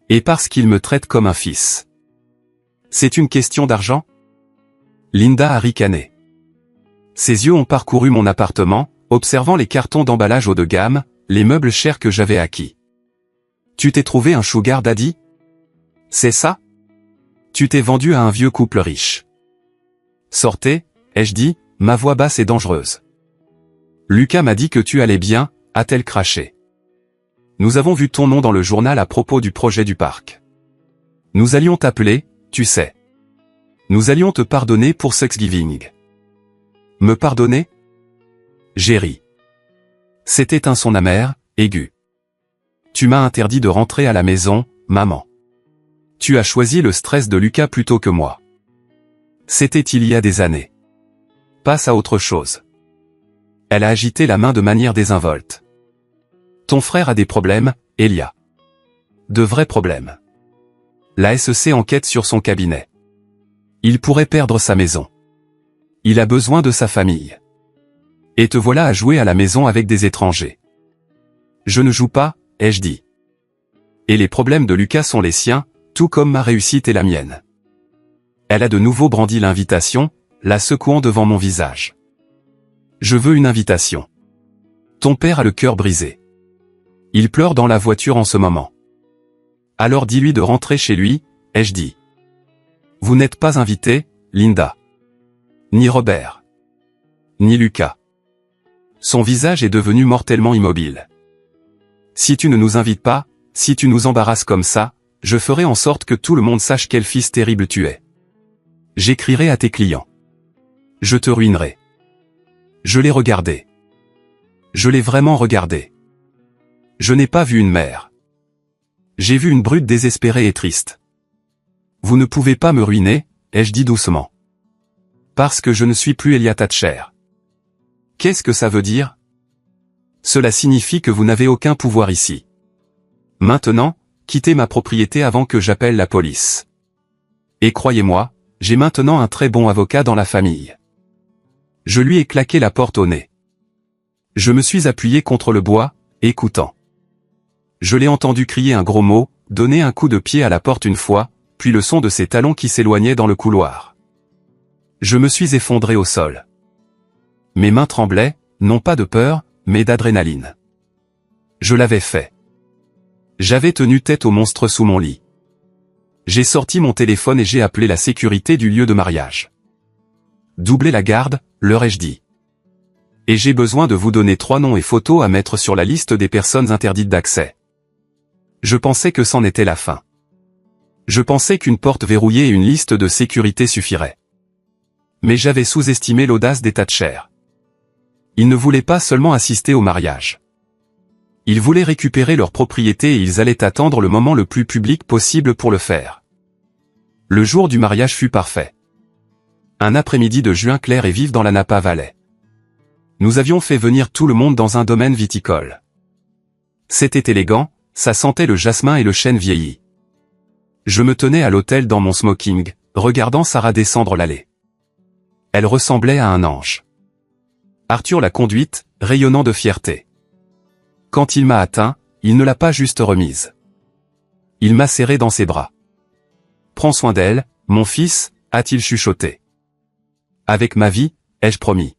Et parce qu'il me traite comme un fils. C'est une question d'argent? Linda a ricané. Ses yeux ont parcouru mon appartement, observant les cartons d'emballage haut de gamme, les meubles chers que j'avais acquis. Tu t'es trouvé un sugar daddy? C'est ça? Tu t'es vendu à un vieux couple riche. Sortez, ai-je dit, ma voix basse et dangereuse. Lucas m'a dit que tu allais bien, a-t-elle craché. Nous avons vu ton nom dans le journal à propos du projet du parc. Nous allions t'appeler, tu sais. Nous allions te pardonner pour Thanksgiving. Me pardonner? J'ai ri. C'était un son amer, aigu. Tu m'as interdit de rentrer à la maison, maman. Tu as choisi le stress de Lucas plutôt que moi. C'était il y a des années. Passe à autre chose. Elle a agité la main de manière désinvolte. Ton frère a des problèmes, Elia. De vrais problèmes. La SEC enquête sur son cabinet. Il pourrait perdre sa maison. Il a besoin de sa famille. Et te voilà à jouer à la maison avec des étrangers. Je ne joue pas, ai-je dit. Et les problèmes de Lucas sont les siens, tout comme ma réussite est la mienne. Elle a de nouveau brandi l'invitation, la secouant devant mon visage. Je veux une invitation. Ton père a le cœur brisé. Il pleure dans la voiture en ce moment. Alors dis-lui de rentrer chez lui, ai-je dit. Vous n'êtes pas invité, Linda. Ni Robert. Ni Lucas. Son visage est devenu mortellement immobile. Si tu ne nous invites pas, si tu nous embarrasses comme ça, je ferai en sorte que tout le monde sache quel fils terrible tu es. J'écrirai à tes clients. Je te ruinerai. Je l'ai regardé. Je l'ai vraiment regardé. Je n'ai pas vu une mère. J'ai vu une brute désespérée et triste. Vous ne pouvez pas me ruiner, ai-je dit doucement. Parce que je ne suis plus Elia Thatcher. Qu'est-ce que ça veut dire? Cela signifie que vous n'avez aucun pouvoir ici. Maintenant, quittez ma propriété avant que j'appelle la police. Et croyez-moi, j'ai maintenant un très bon avocat dans la famille. Je lui ai claqué la porte au nez. Je me suis appuyé contre le bois, écoutant. Je l'ai entendu crier un gros mot, donner un coup de pied à la porte une fois, puis le son de ses talons qui s'éloignaient dans le couloir. Je me suis effondré au sol. Mes mains tremblaient, non pas de peur, mais d'adrénaline. Je l'avais fait. J'avais tenu tête au monstre sous mon lit. J'ai sorti mon téléphone et j'ai appelé la sécurité du lieu de mariage. Doublez la garde, leur ai-je dit. Et j'ai besoin de vous donner 3 noms et photos à mettre sur la liste des personnes interdites d'accès. Je pensais que c'en était la fin. Je pensais qu'une porte verrouillée et une liste de sécurité suffiraient. Mais j'avais sous-estimé l'audace des Thatcher. Ils ne voulaient pas seulement assister au mariage. Ils voulaient récupérer leur propriété et ils allaient attendre le moment le plus public possible pour le faire. Le jour du mariage fut parfait. Un après-midi de juin clair et vif dans la Napa Valley. Nous avions fait venir tout le monde dans un domaine viticole. C'était élégant, ça sentait le jasmin et le chêne vieilli. Je me tenais à l'hôtel dans mon smoking, regardant Sarah descendre l'allée. Elle ressemblait à un ange. Arthur l'a conduite, rayonnant de fierté. Quand il m'a atteint, il ne l'a pas juste remise. Il m'a serré dans ses bras. Prends soin d'elle, mon fils, a-t-il chuchoté. Avec ma vie, ai-je promis.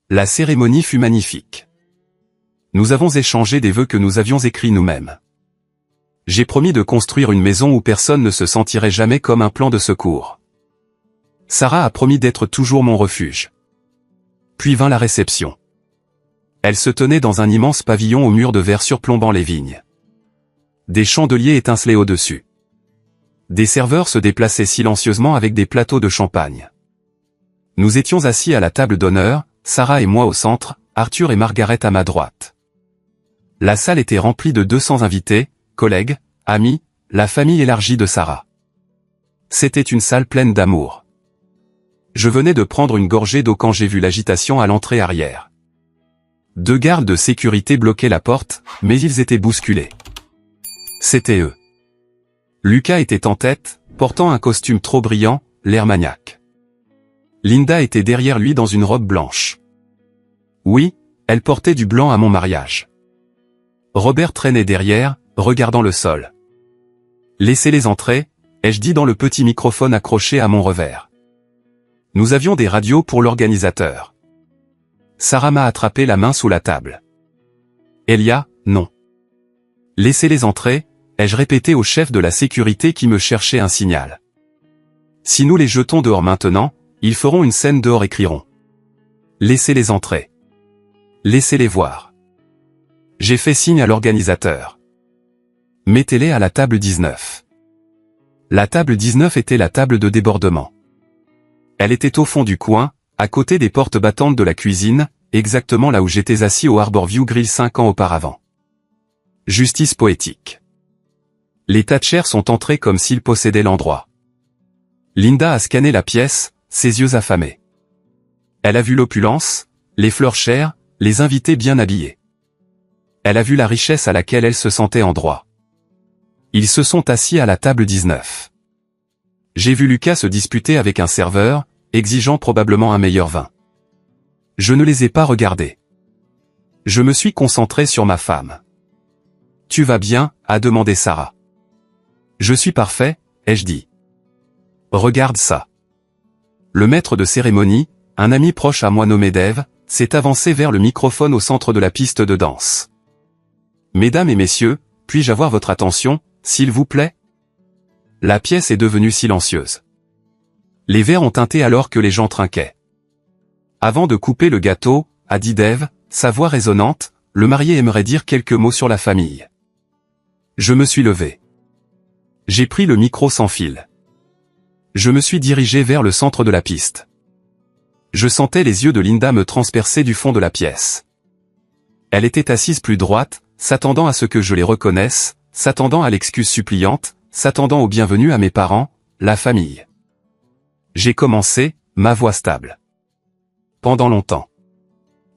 La cérémonie fut magnifique. Nous avons échangé des vœux que nous avions écrits nous-mêmes. J'ai promis de construire une maison où personne ne se sentirait jamais comme un plan de secours. Sarah a promis d'être toujours mon refuge. Puis vint la réception. Elle se tenait dans un immense pavillon aux murs de verre surplombant les vignes. Des chandeliers étincelaient au-dessus. Des serveurs se déplaçaient silencieusement avec des plateaux de champagne. Nous étions assis à la table d'honneur, Sarah et moi au centre, Arthur et Margaret à ma droite. La salle était remplie de 200 invités, collègues, amis, la famille élargie de Sarah. C'était une salle pleine d'amour. Je venais de prendre une gorgée d'eau quand j'ai vu l'agitation à l'entrée arrière. 2 gardes de sécurité bloquaient la porte, mais ils étaient bousculés. C'étaient eux. Lucas était en tête, portant un costume trop brillant, l'air maniaque. Linda était derrière lui dans une robe blanche. Oui, elle portait du blanc à mon mariage. Robert traînait derrière, regardant le sol. Laissez-les entrer, ai-je dit dans le petit microphone accroché à mon revers. Nous avions des radios pour l'organisateur. Sarah m'a attrapé la main sous la table. Elia, non. Laissez-les entrer, ai-je répété au chef de la sécurité qui me cherchait un signal. Si nous les jetons dehors maintenant, ils feront une scène dehors et crieront. Laissez-les entrer. Laissez-les voir. J'ai fait signe à l'organisateur. Mettez-les à la table 19. La table 19 était la table de débordement. Elle était au fond du coin, à côté des portes battantes de la cuisine, exactement là où j'étais assis au Harborview Grill 5 ans auparavant. Justice poétique. Les Thatcher sont entrés comme s'ils possédaient l'endroit. Linda a scanné la pièce, ses yeux affamés. Elle a vu l'opulence, les fleurs chères, les invités bien habillés. Elle a vu la richesse à laquelle elle se sentait en droit. Ils se sont assis à la table 19. J'ai vu Lucas se disputer avec un serveur, exigeant probablement un meilleur vin. Je ne les ai pas regardés. Je me suis concentré sur ma femme. « Tu vas bien ?» a demandé Sarah. « Je suis parfait », ai-je dit. « Regarde ça. » Le maître de cérémonie, un ami proche à moi nommé Dave, s'est avancé vers le microphone au centre de la piste de danse. « Mesdames et messieurs, puis-je avoir votre attention, s'il vous plaît ?» La pièce est devenue silencieuse. Les verres ont tinté alors que les gens trinquaient. Avant de couper le gâteau, a dit Dave, sa voix résonnante, le marié aimerait dire quelques mots sur la famille. Je me suis levé. J'ai pris le micro sans fil. Je me suis dirigé vers le centre de la piste. Je sentais les yeux de Linda me transpercer du fond de la pièce. Elle était assise plus droite, s'attendant à ce que je les reconnaisse, s'attendant à l'excuse suppliante, s'attendant au bienvenu à mes parents, la famille. J'ai commencé, ma voix stable. Pendant longtemps.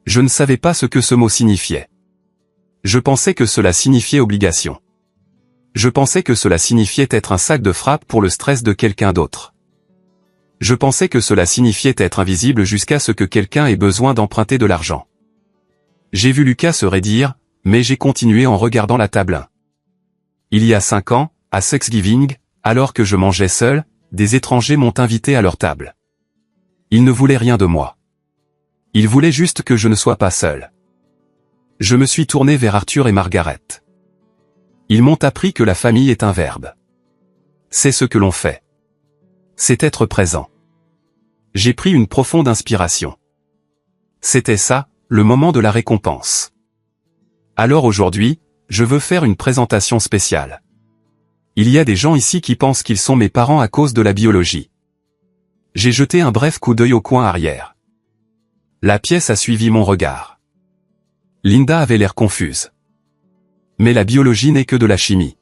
Je ne savais pas ce que ce mot signifiait. Je pensais que cela signifiait obligation. Je pensais que cela signifiait être un sac de frappe pour le stress de quelqu'un d'autre. Je pensais que cela signifiait être invisible jusqu'à ce que quelqu'un ait besoin d'emprunter de l'argent. J'ai vu Lucas se raidir, mais j'ai continué en regardant la table 1. Il y a 5 ans, à Thanksgiving, alors que je mangeais seul, des étrangers m'ont invité à leur table. Ils ne voulaient rien de moi. Ils voulaient juste que je ne sois pas seul. Je me suis tourné vers Arthur et Margaret. Ils m'ont appris que la famille est un verbe. C'est ce que l'on fait. C'est être présent. J'ai pris une profonde inspiration. C'était ça, le moment de la récompense. Alors aujourd'hui, je veux faire une présentation spéciale. Il y a des gens ici qui pensent qu'ils sont mes parents à cause de la biologie. J'ai jeté un bref coup d'œil au coin arrière. La pièce a suivi mon regard. Linda avait l'air confuse. Mais la biologie n'est que de la chimie.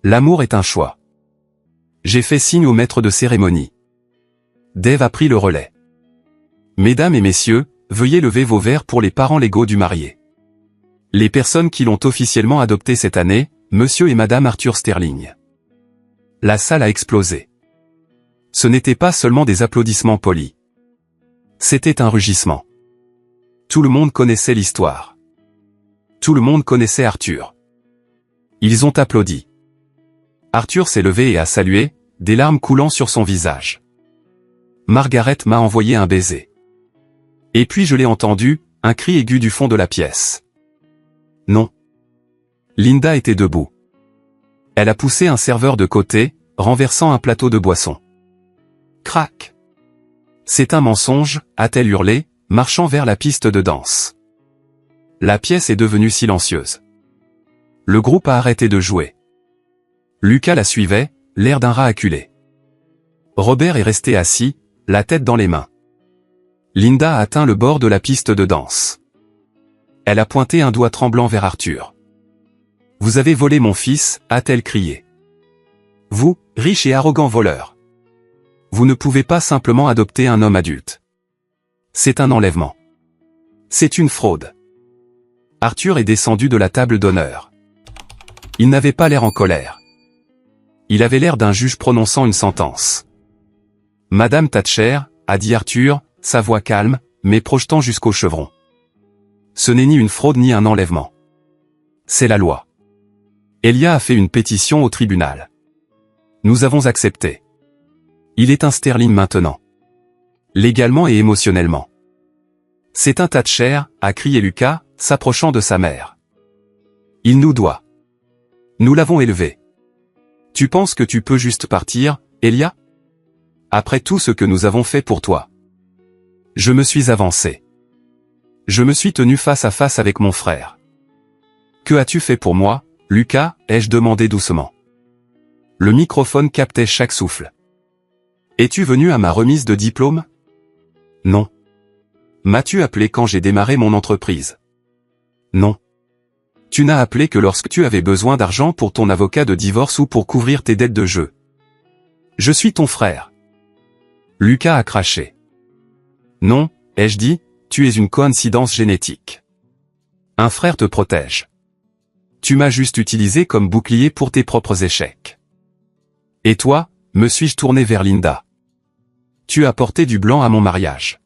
L'amour est un choix. J'ai fait signe au maître de cérémonie. Dave a pris le relais. Mesdames et messieurs, veuillez lever vos verres pour les parents légaux du marié. Les personnes qui l'ont officiellement adopté cette année, Monsieur et Madame Arthur Sterling. La salle a explosé. Ce n'était pas seulement des applaudissements polis. C'était un rugissement. Tout le monde connaissait l'histoire. Tout le monde connaissait Arthur. Ils ont applaudi. Arthur s'est levé et a salué, des larmes coulant sur son visage. Margaret m'a envoyé un baiser. Et puis je l'ai entendu, un cri aigu du fond de la pièce. Non. Linda était debout. Elle a poussé un serveur de côté, renversant un plateau de boisson. Crac. C'est un mensonge, a-t-elle hurlé, marchant vers la piste de danse. La pièce est devenue silencieuse. Le groupe a arrêté de jouer. Lucas la suivait, l'air d'un rat acculé. Robert est resté assis, la tête dans les mains. Linda a atteint le bord de la piste de danse. Elle a pointé un doigt tremblant vers Arthur. « Vous avez volé mon fils » a-t-elle crié. « Vous, riche et arrogant voleur. Vous ne pouvez pas simplement adopter un homme adulte. C'est un enlèvement. C'est une fraude. Arthur est descendu de la table d'honneur. Il n'avait pas l'air en colère. Il avait l'air d'un juge prononçant une sentence. Madame Thatcher, a dit Arthur, sa voix calme, mais projetant jusqu'au chevron. Ce n'est ni une fraude ni un enlèvement. C'est la loi. Elia a fait une pétition au tribunal. Nous avons accepté. Il est un sterling maintenant. Légalement et émotionnellement. C'est un Thatcher, a crié Lucas, s'approchant de sa mère. Il nous doit. Nous l'avons élevé. Tu penses que tu peux juste partir, Elia? Après tout ce que nous avons fait pour toi. Je me suis avancé. Je me suis tenu face à face avec mon frère. Que as-tu fait pour moi, Lucas, ai-je demandé doucement. Le microphone captait chaque souffle. Es-tu venu à ma remise de diplôme? Non. M'as-tu appelé quand j'ai démarré mon entreprise? Non. Tu n'as appelé que lorsque tu avais besoin d'argent pour ton avocat de divorce ou pour couvrir tes dettes de jeu. Je suis ton frère. Lucas a craché. Non, ai-je dit, tu es une coïncidence génétique. Un frère te protège. Tu m'as juste utilisé comme bouclier pour tes propres échecs. Et toi, me suis-je tourné vers Linda. Tu as porté du blanc à mon mariage.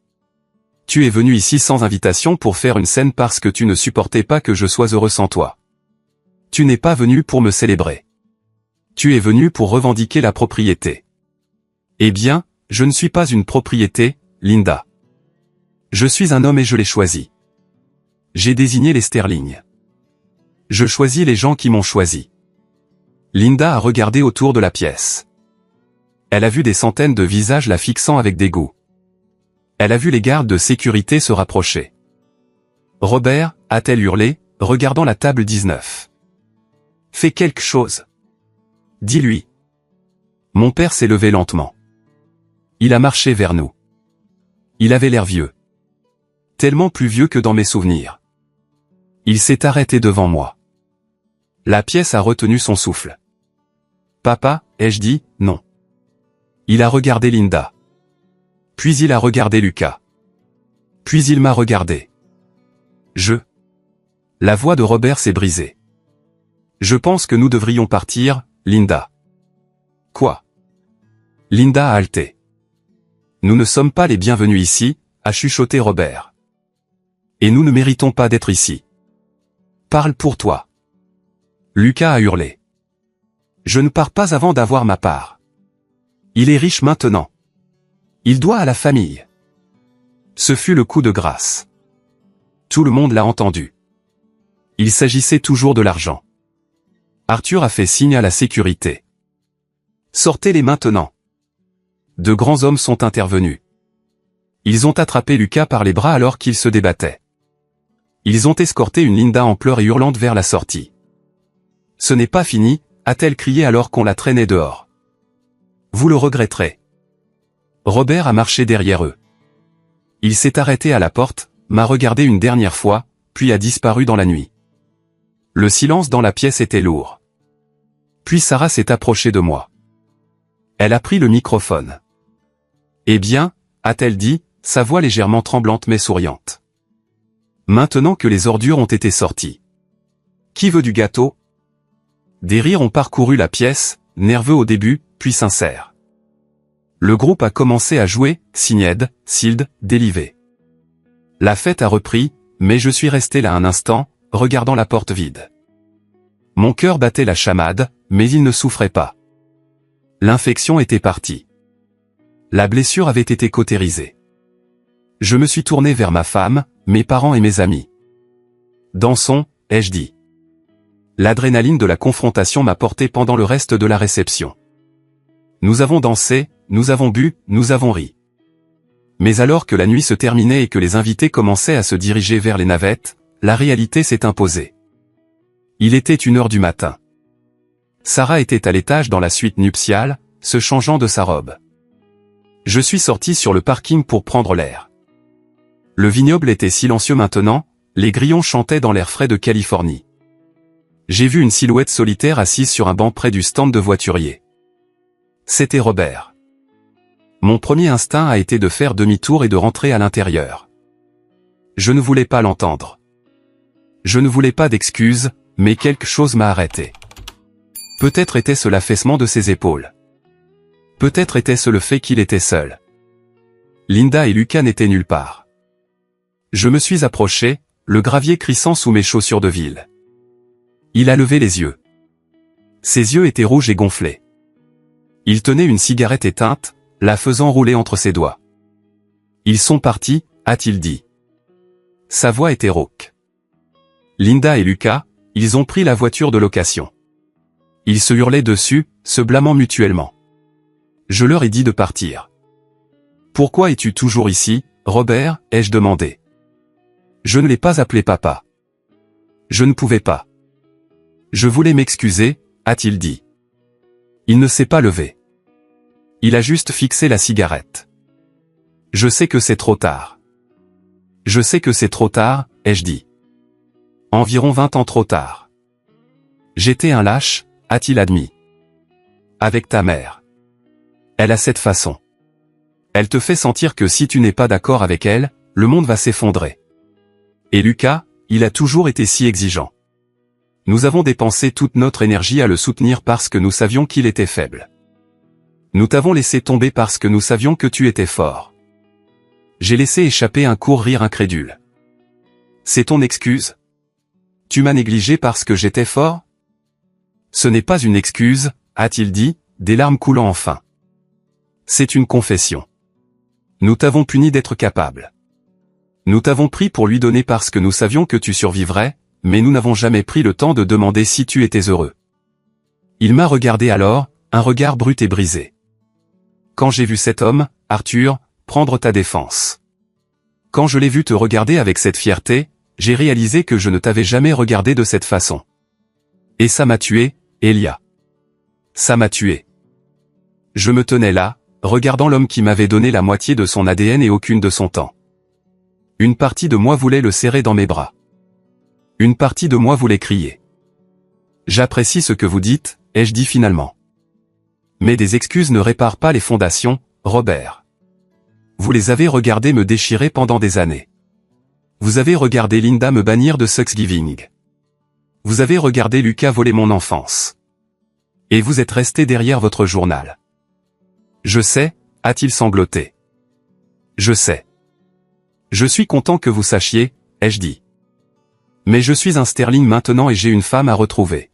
Tu es venu ici sans invitation pour faire une scène parce que tu ne supportais pas que je sois heureux sans toi. Tu n'es pas venu pour me célébrer. Tu es venu pour revendiquer la propriété. Eh bien, je ne suis pas une propriété, Linda. Je suis un homme et je l'ai choisi. J'ai désigné les sterling. Je choisis les gens qui m'ont choisi. Linda a regardé autour de la pièce. Elle a vu des centaines de visages la fixant avec dégoût. Elle a vu les gardes de sécurité se rapprocher. Robert, a-t-elle hurlé, regardant la table 19. Fais quelque chose. Dis-lui. Mon père s'est levé lentement. Il a marché vers nous. Il avait l'air vieux. Tellement plus vieux que dans mes souvenirs. Il s'est arrêté devant moi. La pièce a retenu son souffle. Papa, ai-je dit, non. Il a regardé Linda. Puis il a regardé Lucas. Puis il m'a regardé. La voix de Robert s'est brisée. Je pense que nous devrions partir, Linda. Quoi? Linda a haleté. Nous ne sommes pas les bienvenus ici, a chuchoté Robert. Et nous ne méritons pas d'être ici. Parle pour toi. Lucas a hurlé. Je ne pars pas avant d'avoir ma part. Il est riche maintenant. Il doit à la famille. Ce fut le coup de grâce. Tout le monde l'a entendu. Il s'agissait toujours de l'argent. Arthur a fait signe à la sécurité. Sortez-les maintenant. De grands hommes sont intervenus. Ils ont attrapé Lucas par les bras alors qu'il se débattait. Ils ont escorté une Linda en pleurs et hurlante vers la sortie. Ce n'est pas fini, a-t-elle crié alors qu'on la traînait dehors. Vous le regretterez. Robert a marché derrière eux. Il s'est arrêté à la porte, m'a regardé une dernière fois, puis a disparu dans la nuit. Le silence dans la pièce était lourd. Puis Sarah s'est approchée de moi. Elle a pris le microphone. Eh bien, a-t-elle dit, sa voix légèrement tremblante mais souriante. Maintenant que les ordures ont été sorties. Qui veut du gâteau? Des rires ont parcouru la pièce, nerveux au début, puis sincères. Le groupe a commencé à jouer, Signed, Sild, Délivé. La fête a repris, mais je suis resté là un instant, regardant la porte vide. Mon cœur battait la chamade, mais il ne souffrait pas. L'infection était partie. La blessure avait été cautérisée. Je me suis tourné vers ma femme, mes parents et mes amis. Dansons, ai-je dit. L'adrénaline de la confrontation m'a porté pendant le reste de la réception. Nous avons dansé, nous avons bu, nous avons ri. Mais alors que la nuit se terminait et que les invités commençaient à se diriger vers les navettes, la réalité s'est imposée. Il était 1h du matin. Sarah était à l'étage dans la suite nuptiale, se changeant de sa robe. Je suis sorti sur le parking pour prendre l'air. Le vignoble était silencieux maintenant, les grillons chantaient dans l'air frais de Californie. J'ai vu une silhouette solitaire assise sur un banc près du stand de voiturier. C'était Robert. Mon premier instinct a été de faire demi-tour et de rentrer à l'intérieur. Je ne voulais pas l'entendre. Je ne voulais pas d'excuses, mais quelque chose m'a arrêté. Peut-être était-ce l'affaissement de ses épaules. Peut-être était-ce le fait qu'il était seul. Linda et Lucas n'étaient nulle part. Je me suis approché, le gravier crissant sous mes chaussures de ville. Il a levé les yeux. Ses yeux étaient rouges et gonflés. Il tenait une cigarette éteinte, la faisant rouler entre ses doigts. « Ils sont partis », a-t-il dit. Sa voix était rauque. Linda et Lucas, ils ont pris la voiture de location. Ils se hurlaient dessus, se blâmant mutuellement. Je leur ai dit de partir. « Pourquoi es-tu toujours ici, Robert ?» ai-je demandé. Je ne l'ai pas appelé papa. Je ne pouvais pas. Je voulais m'excuser, a-t-il dit. Il ne s'est pas levé. Il a juste fixé la cigarette. Je sais que c'est trop tard. Je sais que c'est trop tard, ai-je dit. Environ 20 ans trop tard. J'étais un lâche, a-t-il admis. Avec ta mère. Elle a cette façon. Elle te fait sentir que si tu n'es pas d'accord avec elle, le monde va s'effondrer. Et Lucas, il a toujours été si exigeant. Nous avons dépensé toute notre énergie à le soutenir parce que nous savions qu'il était faible. Nous t'avons laissé tomber parce que nous savions que tu étais fort. J'ai laissé échapper un court rire incrédule. C'est ton excuse? Tu m'as négligé parce que j'étais fort? Ce n'est pas une excuse, a-t-il dit, des larmes coulant enfin. C'est une confession. Nous t'avons puni d'être capable. Nous t'avons pris pour lui donner parce que nous savions que tu survivrais, mais nous n'avons jamais pris le temps de demander si tu étais heureux. Il m'a regardé alors, un regard brut et brisé. Quand j'ai vu cet homme, Arthur, prendre ta défense. Quand je l'ai vu te regarder avec cette fierté, j'ai réalisé que je ne t'avais jamais regardé de cette façon. Et ça m'a tué, Elia. Ça m'a tué. Je me tenais là, regardant l'homme qui m'avait donné la moitié de son ADN et aucune de son temps. Une partie de moi voulait le serrer dans mes bras. Une partie de moi voulait crier. J'apprécie ce que vous dites, ai-je dit finalement. Mais des excuses ne réparent pas les fondations, Robert. Vous les avez regardées me déchirer pendant des années. Vous avez regardé Linda me bannir de Thanksgiving. Vous avez regardé Lucas voler mon enfance. Et vous êtes resté derrière votre journal. Je sais, a-t-il sangloté. Je sais. Je suis content que vous sachiez, ai-je dit. Mais je suis un sterling maintenant et j'ai une femme à retrouver.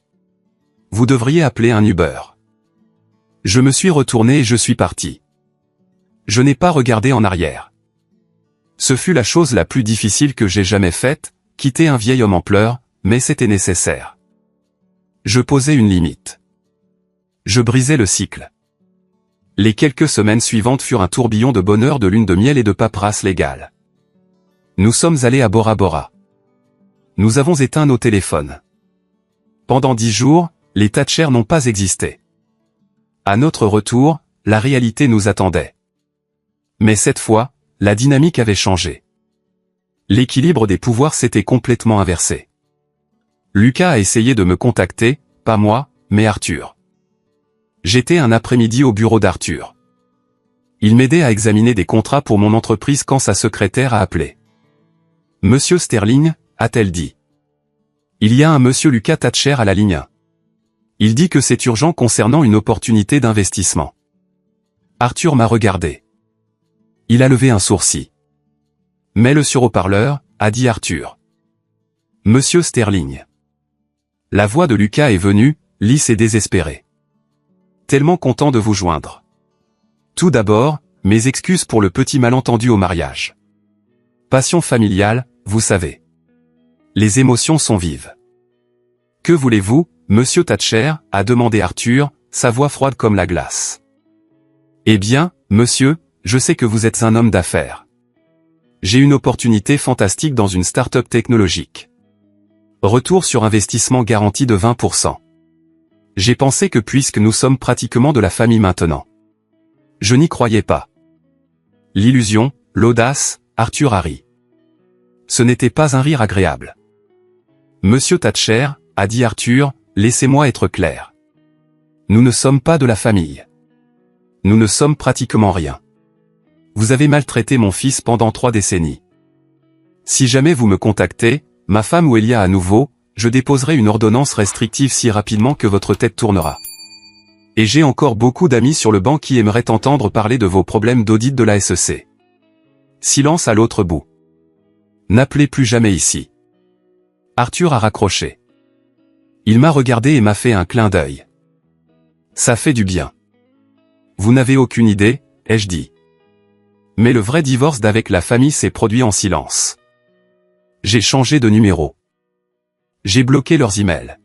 Vous devriez appeler un Uber. Je me suis retourné et je suis parti. Je n'ai pas regardé en arrière. Ce fut la chose la plus difficile que j'ai jamais faite, quitter un vieil homme en pleurs, mais c'était nécessaire. Je posais une limite. Je brisais le cycle. Les quelques semaines suivantes furent un tourbillon de bonheur, de lune de miel et de paperasse légale. Nous sommes allés à Bora Bora. Nous avons éteint nos téléphones. Pendant 10 jours, les Thatcher n'ont pas existé. À notre retour, la réalité nous attendait. Mais cette fois, la dynamique avait changé. L'équilibre des pouvoirs s'était complètement inversé. Lucas a essayé de me contacter, pas moi, mais Arthur. J'étais un après-midi au bureau d'Arthur. Il m'aidait à examiner des contrats pour mon entreprise quand sa secrétaire a appelé. « Monsieur Sterling », a-t-elle dit. « Il y a un monsieur Lucas Thatcher à la ligne 1. Il dit que c'est urgent concernant une opportunité d'investissement. » Arthur m'a regardé. Il a levé un sourcil. « Mets-le sur haut-parleur », a dit Arthur. « Monsieur Sterling. » La voix de Lucas est venue, lisse et désespérée. « Tellement content de vous joindre. Tout d'abord, mes excuses pour le petit malentendu au mariage. Passion familiale, vous savez. Les émotions sont vives. »« Que voulez-vous, monsieur Thatcher ?» a demandé Arthur, sa voix froide comme la glace. « Eh bien, monsieur, je sais que vous êtes un homme d'affaires. J'ai une opportunité fantastique dans une start-up technologique. Retour sur investissement garanti de 20%. J'ai pensé que puisque nous sommes pratiquement de la famille maintenant. Je n'y croyais pas. L'illusion, l'audace, Arthur a ri. Ce n'était pas un rire agréable. Monsieur Thatcher, a dit Arthur, laissez-moi être clair. Nous ne sommes pas de la famille. Nous ne sommes pratiquement rien. vous avez maltraité mon fils pendant 3 décennies. Si jamais vous me contactez, ma femme ou Elia à nouveau, je déposerai une ordonnance restrictive si rapidement que votre tête tournera. Et j'ai encore beaucoup d'amis sur le banc qui aimeraient entendre parler de vos problèmes d'audit de la SEC. Silence à l'autre bout. N'appelez plus jamais ici. Arthur a raccroché. Il m'a regardé et m'a fait un clin d'œil. Ça fait du bien. Vous n'avez aucune idée, ai-je dit. Mais le vrai divorce d'avec la famille s'est produit en silence. J'ai changé de numéro. J'ai bloqué leurs emails.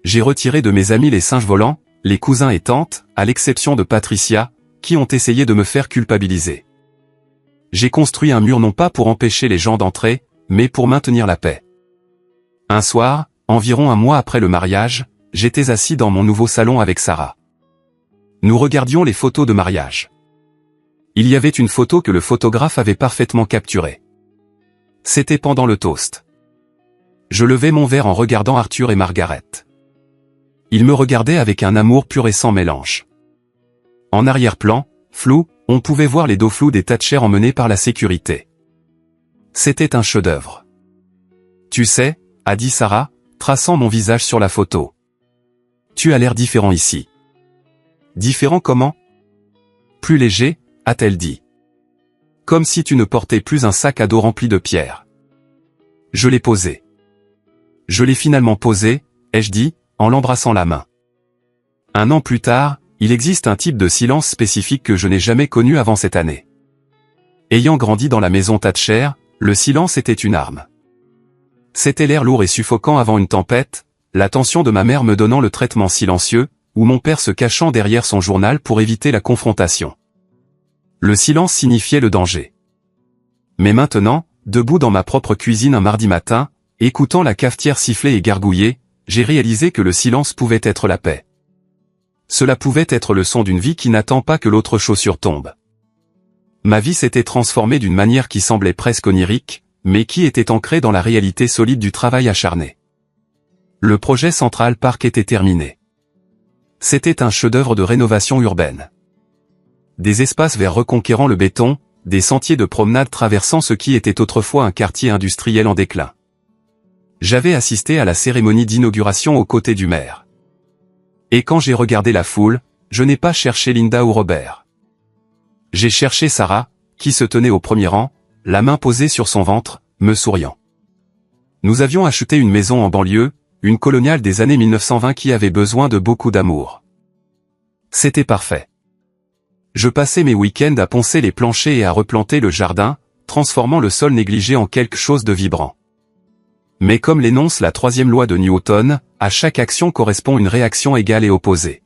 J'ai retiré de mes amis les singes volants, les cousins et tantes, à l'exception de Patricia, qui ont essayé de me faire culpabiliser. J'ai construit un mur non pas pour empêcher les gens d'entrer, mais pour maintenir la paix. Un soir, environ un mois après le mariage, j'étais assis dans mon nouveau salon avec Sarah. Nous regardions les photos de mariage. Il y avait une photo que le photographe avait parfaitement capturée. C'était pendant le toast. Je levai mon verre en regardant Arthur et Margaret. Ils me regardaient avec un amour pur et sans mélange. En arrière-plan, flou, on pouvait voir les dos flous des Thatcher emmenés par la sécurité. C'était un chef-d'œuvre. Tu sais, a dit Sarah, traçant mon visage sur la photo. Tu as l'air différent ici. Différent comment? Plus léger, a-t-elle dit. Comme si tu ne portais plus un sac à dos rempli de pierres. Je l'ai posé. Je l'ai finalement posé, ai-je dit, en l'embrassant la main. 1 an plus tard, il existe un type de silence spécifique que je n'ai jamais connu avant cette année. Ayant grandi dans la maison Thatcher, le silence était une arme. C'était l'air lourd et suffocant avant une tempête, l'attention de ma mère me donnant le traitement silencieux, ou mon père se cachant derrière son journal pour éviter la confrontation. Le silence signifiait le danger. Mais maintenant, debout dans ma propre cuisine un mardi matin, écoutant la cafetière siffler et gargouiller, j'ai réalisé que le silence pouvait être la paix. Cela pouvait être le son d'une vie qui n'attend pas que l'autre chaussure tombe. Ma vie s'était transformée d'une manière qui semblait presque onirique, mais qui était ancrée dans la réalité solide du travail acharné. Le projet Central Park était terminé. C'était un chef-d'œuvre de rénovation urbaine. Des espaces verts reconquérant le béton, des sentiers de promenade traversant ce qui était autrefois un quartier industriel en déclin. J'avais assisté à la cérémonie d'inauguration aux côtés du maire. Et quand j'ai regardé la foule, je n'ai pas cherché Linda ou Robert. J'ai cherché Sarah, qui se tenait au premier rang, la main posée sur son ventre, me souriant. Nous avions acheté une maison en banlieue, une coloniale des années 1920 qui avait besoin de beaucoup d'amour. C'était parfait. Je passais mes week-ends à poncer les planchers et à replanter le jardin, transformant le sol négligé en quelque chose de vibrant. Mais comme l'énonce la 3e loi de Newton, à chaque action correspond une réaction égale et opposée.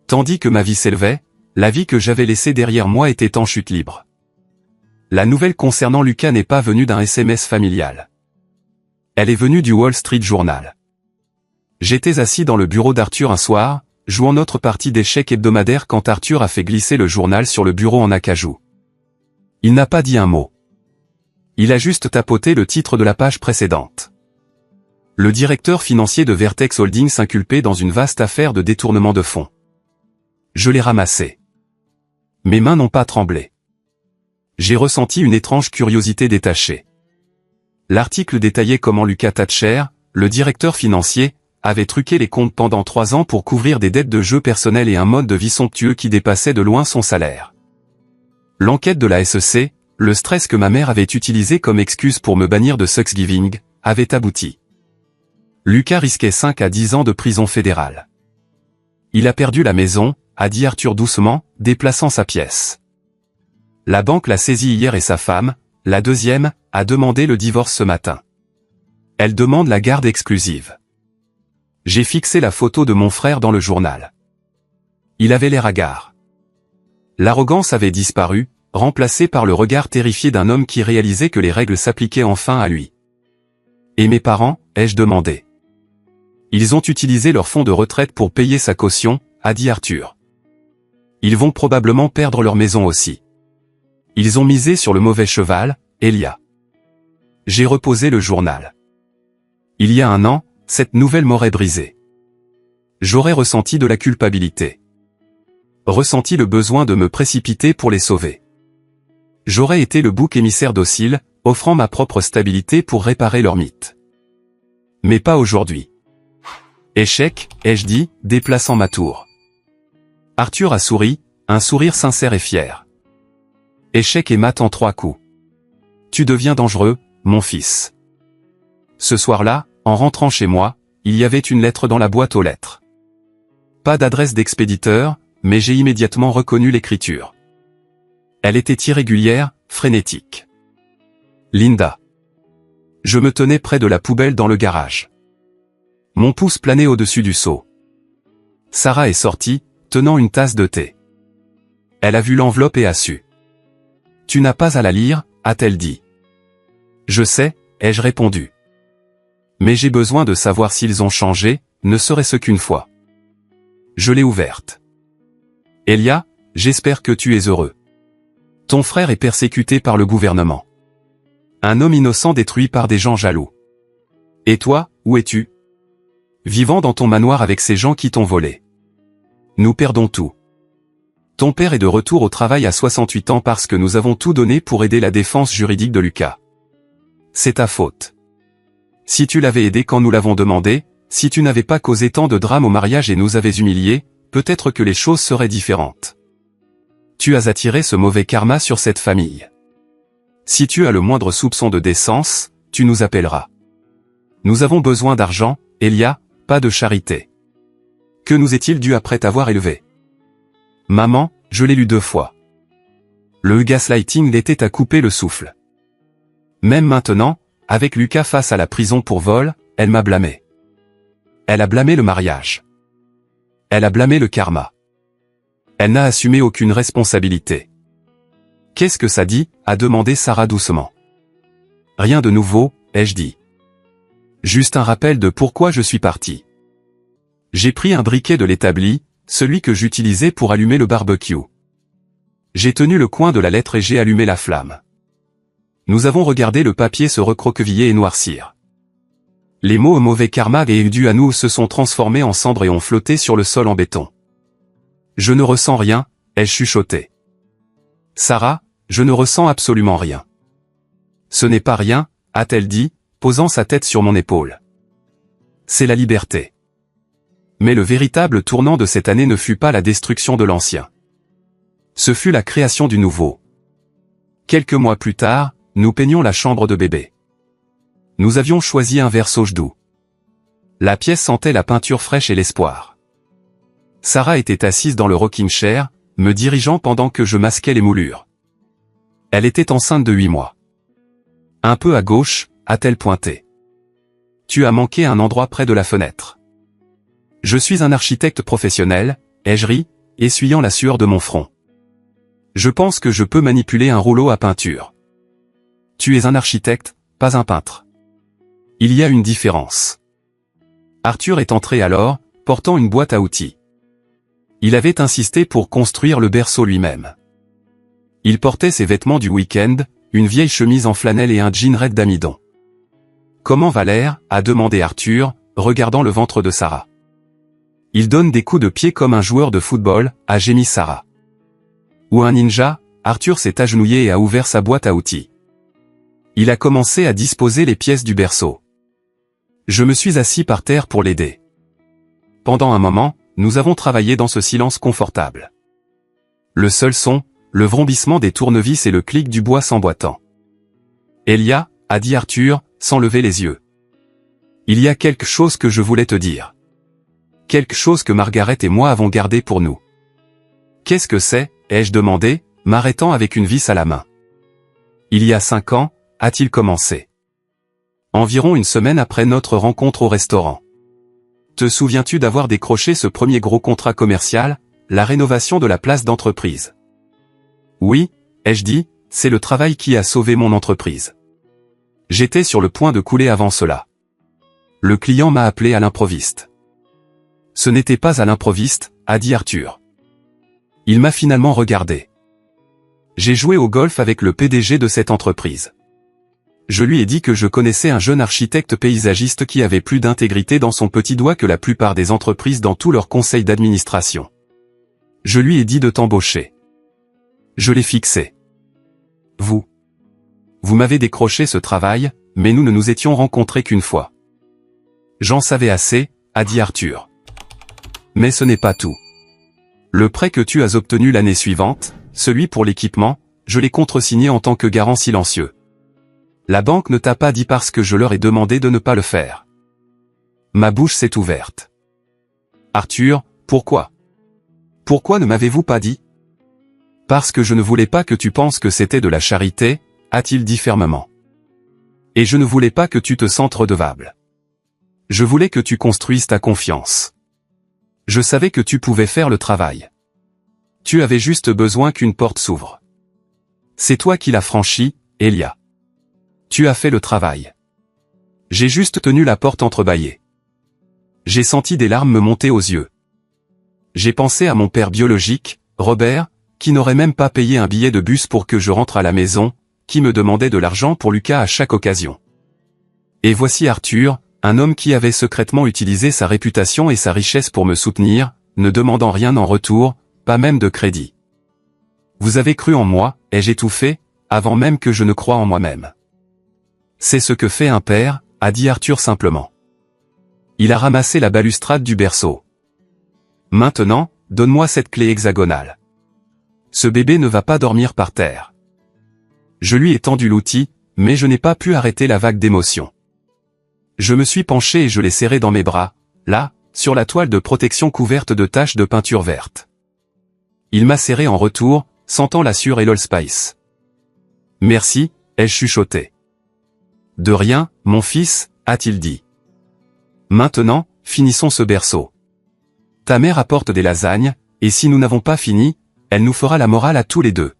Tandis que ma vie s'élevait, la vie que j'avais laissée derrière moi était en chute libre. La nouvelle concernant Lucas n'est pas venue d'un SMS familial. Elle est venue du Wall Street Journal. J'étais assis dans le bureau d'Arthur un soir, jouant notre partie d'échecs hebdomadaire quand Arthur a fait glisser le journal sur le bureau en acajou. Il n'a pas dit un mot. Il a juste tapoté le titre de la page précédente. Le directeur financier de Vertex Holdings inculpé dans une vaste affaire de détournement de fonds. Je l'ai ramassé. Mes mains n'ont pas tremblé. J'ai ressenti une étrange curiosité détachée. L'article détaillait comment Lucas Thatcher, le directeur financier, avait truqué les comptes pendant 3 ans pour couvrir des dettes de jeux personnels et un mode de vie somptueux qui dépassait de loin son salaire. L'enquête de la SEC, le stress que ma mère avait utilisé comme excuse pour me bannir de Thanksgiving, avait abouti. Lucas risquait 5 à 10 ans de prison fédérale. Il a perdu la maison, a dit Arthur doucement, déplaçant sa pièce. La banque l'a saisi hier et sa femme, la deuxième, a demandé le divorce ce matin. Elle demande la garde exclusive. J'ai fixé la photo de mon frère dans le journal. Il avait l'air hagard. L'arrogance avait disparu, remplacée par le regard terrifié d'un homme qui réalisait que les règles s'appliquaient enfin à lui. Et mes parents, ai-je demandé. Ils ont utilisé leur fonds de retraite pour payer sa caution, a dit Arthur. Ils vont probablement perdre leur maison aussi. Ils ont misé sur le mauvais cheval, Elia. J'ai reposé le journal. Il y a 1 an, cette nouvelle m'aurait brisé. J'aurais ressenti de la culpabilité. Ressenti le besoin de me précipiter pour les sauver. J'aurais été le bouc émissaire docile, offrant ma propre stabilité pour réparer leur mythe. Mais pas aujourd'hui. Échec, ai-je dit, déplaçant ma tour. Arthur a souri, un sourire sincère et fier. Échec et mat en 3 coups. Tu deviens dangereux, mon fils. Ce soir-là, en rentrant chez moi, il y avait une lettre dans la boîte aux lettres. Pas d'adresse d'expéditeur, mais j'ai immédiatement reconnu l'écriture. Elle était irrégulière, frénétique. Linda. Je me tenais près de la poubelle dans le garage. Mon pouce planait au-dessus du seau. Sarah est sortie, tenant une tasse de thé. Elle a vu l'enveloppe et a su. Tu n'as pas à la lire, a-t-elle dit. Je sais, ai-je répondu. Mais j'ai besoin de savoir s'ils ont changé, ne serait-ce qu'une fois. Je l'ai ouverte. Elia, j'espère que tu es heureux. Ton frère est persécuté par le gouvernement. Un homme innocent détruit par des gens jaloux. Et toi, où es-tu? Vivant dans ton manoir avec ces gens qui t'ont volé. Nous perdons tout. Ton père est de retour au travail à 68 ans parce que nous avons tout donné pour aider la défense juridique de Lucas. C'est ta faute. Si tu l'avais aidé quand nous l'avons demandé, si tu n'avais pas causé tant de drames au mariage et nous avais humiliés, peut-être que les choses seraient différentes. Tu as attiré ce mauvais karma sur cette famille. Si tu as le moindre soupçon de décence, tu nous appelleras. Nous avons besoin d'argent, Elia, pas de charité. Que nous est-il dû après t'avoir élevé? Maman, je l'ai lu 2 fois. Le gaslighting l'était à couper le souffle. Même maintenant, avec Lucas face à la prison pour vol, elle m'a blâmé. Elle a blâmé le mariage. Elle a blâmé le karma. Elle n'a assumé aucune responsabilité. Qu'est-ce que ça dit, a demandé Sarah doucement. Rien de nouveau, ai-je dit. Juste un rappel de pourquoi je suis parti. J'ai pris un briquet de l'établi, celui que j'utilisais pour allumer le barbecue. J'ai tenu le coin de la lettre et j'ai allumé la flamme. Nous avons regardé le papier se recroqueviller et noircir. Les mots mauvais karma et dû à nous se sont transformés en cendres et ont flotté sur le sol en béton. Je ne ressens rien, ai-je chuchoté. Sarah, je ne ressens absolument rien. Ce n'est pas rien, a-t-elle dit, posant sa tête sur mon épaule. C'est la liberté. Mais le véritable tournant de cette année ne fut pas la destruction de l'ancien. Ce fut la création du nouveau. Quelques mois plus tard, nous peignions la chambre de bébé. Nous avions choisi un vert sauge doux. La pièce sentait la peinture fraîche et l'espoir. Sarah était assise dans le rocking chair, me dirigeant pendant que je masquais les moulures. Elle était enceinte de 8 mois. Un peu à gauche, a-t-elle pointé. Tu as manqué un endroit près de la fenêtre. Je suis un architecte professionnel, ai-je ri, essuyant la sueur de mon front. Je pense que je peux manipuler un rouleau à peinture. Tu es un architecte, pas un peintre. Il y a une différence. Arthur est entré alors, portant une boîte à outils. Il avait insisté pour construire le berceau lui-même. Il portait ses vêtements du week-end, une vieille chemise en flanelle et un jean raide d'amidon. Comment va l'air, a demandé Arthur, regardant le ventre de Sarah. Il donne des coups de pied comme un joueur de football, a gémi Sarah. Ou un ninja, Arthur s'est agenouillé et a ouvert sa boîte à outils. Il a commencé à disposer les pièces du berceau. Je me suis assis par terre pour l'aider. Pendant un moment, nous avons travaillé dans ce silence confortable. Le seul son, le vrombissement des tournevis et le clic du bois s'emboîtant. Elia, a dit Arthur, sans lever les yeux. Il y a quelque chose que je voulais te dire. Quelque chose que Margaret et moi avons gardé pour nous. Qu'est-ce que c'est, ai-je demandé, m'arrêtant avec une vis à la main. Il y a 5 ans, a-t-il commencé. Environ une semaine après notre rencontre au restaurant. Te souviens-tu d'avoir décroché ce premier gros contrat commercial, la rénovation de la place d'entreprise? Oui, ai-je dit, c'est le travail qui a sauvé mon entreprise. J'étais sur le point de couler avant cela. Le client m'a appelé à l'improviste. Ce n'était pas à l'improviste, a dit Arthur. Il m'a finalement regardé. J'ai joué au golf avec le PDG de cette entreprise. Je lui ai dit que je connaissais un jeune architecte paysagiste qui avait plus d'intégrité dans son petit doigt que la plupart des entreprises dans tout leur conseil d'administration. Je lui ai dit de t'embaucher. Je l'ai fixé. Vous m'avez décroché ce travail, mais nous ne nous étions rencontrés qu'une fois. J'en savais assez, a dit Arthur. Mais ce n'est pas tout. Le prêt que tu as obtenu l'année suivante, celui pour l'équipement, je l'ai contresigné en tant que garant silencieux. La banque ne t'a pas dit parce que je leur ai demandé de ne pas le faire. Ma bouche s'est ouverte. Arthur, pourquoi? Pourquoi ne m'avez-vous pas dit? Parce que je ne voulais pas que tu penses que c'était de la charité, a-t-il dit fermement. Et je ne voulais pas que tu te sentes redevable. Je voulais que tu construises ta confiance. Je savais que tu pouvais faire le travail. Tu avais juste besoin qu'une porte s'ouvre. C'est toi qui l'as franchie, Elia. Tu as fait le travail. J'ai juste tenu la porte entrebâillée. J'ai senti des larmes me monter aux yeux. J'ai pensé à mon père biologique, Robert, qui n'aurait même pas payé un billet de bus pour que je rentre à la maison, qui me demandait de l'argent pour Lucas à chaque occasion. Et voici Arthur, un homme qui avait secrètement utilisé sa réputation et sa richesse pour me soutenir, ne demandant rien en retour, pas même de crédit. Vous avez cru en moi, ai-je étouffé, avant même que je ne croie en moi-même. C'est ce que fait un père, a dit Arthur simplement. Il a ramassé la balustrade du berceau. Maintenant, donne-moi cette clé hexagonale. Ce bébé ne va pas dormir par terre. Je lui ai tendu l'outil, mais je n'ai pas pu arrêter la vague d'émotion. Je me suis penché et je l'ai serré dans mes bras, là, sur la toile de protection couverte de taches de peinture verte. Il m'a serré en retour, sentant la sueur et l'allspice. Merci, ai-je chuchoté. De rien, mon fils, a-t-il dit. Maintenant, finissons ce berceau. Ta mère apporte des lasagnes, et si nous n'avons pas fini, elle nous fera la morale à tous les deux.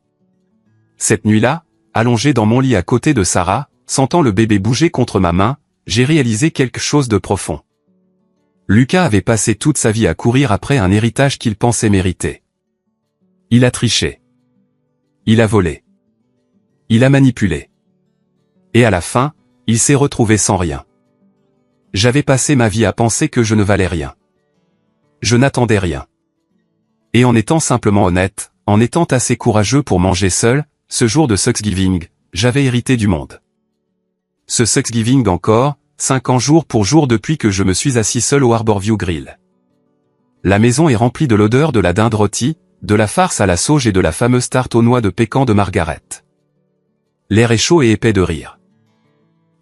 Cette nuit-là, allongé dans mon lit à côté de Sarah, sentant le bébé bouger contre ma main, j'ai réalisé quelque chose de profond. Lucas avait passé toute sa vie à courir après un héritage qu'il pensait mériter. Il a triché. Il a volé. Il a manipulé. Et à la fin, il s'est retrouvé sans rien. J'avais passé ma vie à penser que je ne valais rien. Je n'attendais rien. Et en étant simplement honnête, en étant assez courageux pour manger seul, ce jour de Thanksgiving, j'avais hérité du monde. Ce Thanksgiving encore, 5 ans jour pour jour depuis que je me suis assis seul au Harborview Grill. La maison est remplie de l'odeur de la dinde rôtie, de la farce à la sauge et de la fameuse tarte aux noix de pécan de Margaret. L'air est chaud et épais de rire.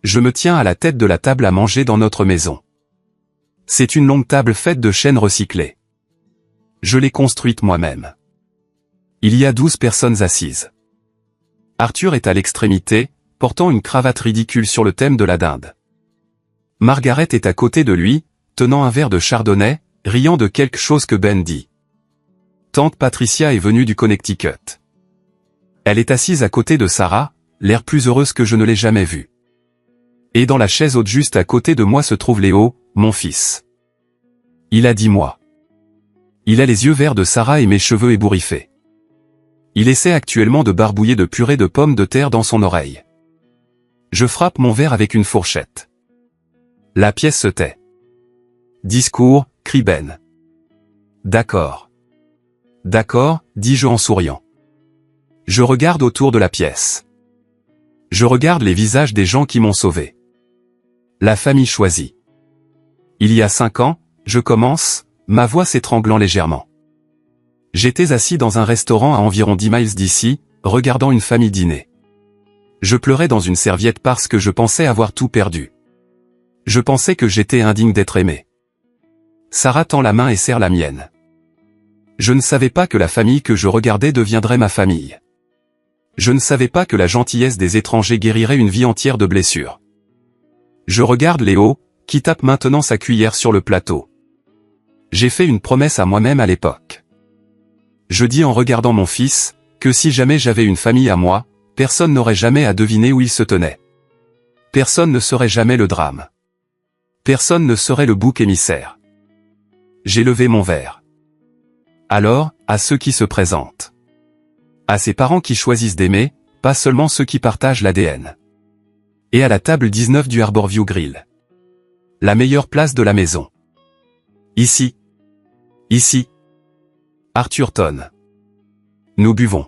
Je me tiens à la tête de la table à manger dans notre maison. C'est une longue table faite de chêne recyclé. Je l'ai construite moi-même. Il y a 12 personnes assises. Arthur est à l'extrémité, portant une cravate ridicule sur le thème de la dinde. Margaret est à côté de lui, tenant un verre de chardonnay, riant de quelque chose que Ben dit. Tante Patricia est venue du Connecticut. Elle est assise à côté de Sarah, l'air plus heureuse que je ne l'ai jamais vue. Et dans la chaise haute juste à côté de moi se trouve Léo, mon fils. Il a 10 mois. Il a les yeux verts de Sarah et mes cheveux ébouriffés. Il essaie actuellement de barbouiller de purée de pommes de terre dans son oreille. Je frappe mon verre avec une fourchette. La pièce se tait. Discours, crie Ben. D'accord. D'accord, dis-je en souriant. Je regarde autour de la pièce. Je regarde les visages des gens qui m'ont sauvé. La famille choisie. Il y a 5 ans, je commence, ma voix s'étranglant légèrement. J'étais assis dans un restaurant à environ 10 miles d'ici, regardant une famille dîner. Je pleurais dans une serviette parce que je pensais avoir tout perdu. Je pensais que j'étais indigne d'être aimé. Sarah tend la main et serre la mienne. Je ne savais pas que la famille que je regardais deviendrait ma famille. Je ne savais pas que la gentillesse des étrangers guérirait une vie entière de blessures. Je regarde Léo, qui tape maintenant sa cuillère sur le plateau. J'ai fait une promesse à moi-même à l'époque. Je dis en regardant mon fils, que si jamais j'avais une famille à moi, personne n'aurait jamais à deviner où il se tenait. Personne ne saurait jamais le drame. Personne ne serait le bouc émissaire. J'ai levé mon verre. Alors, à ceux qui se présentent. À ces parents qui choisissent d'aimer, pas seulement ceux qui partagent l'ADN. Et à la table 19 du Harborview Grill. La meilleure place de la maison. Ici. Ici. Arthur tonne. Nous buvons.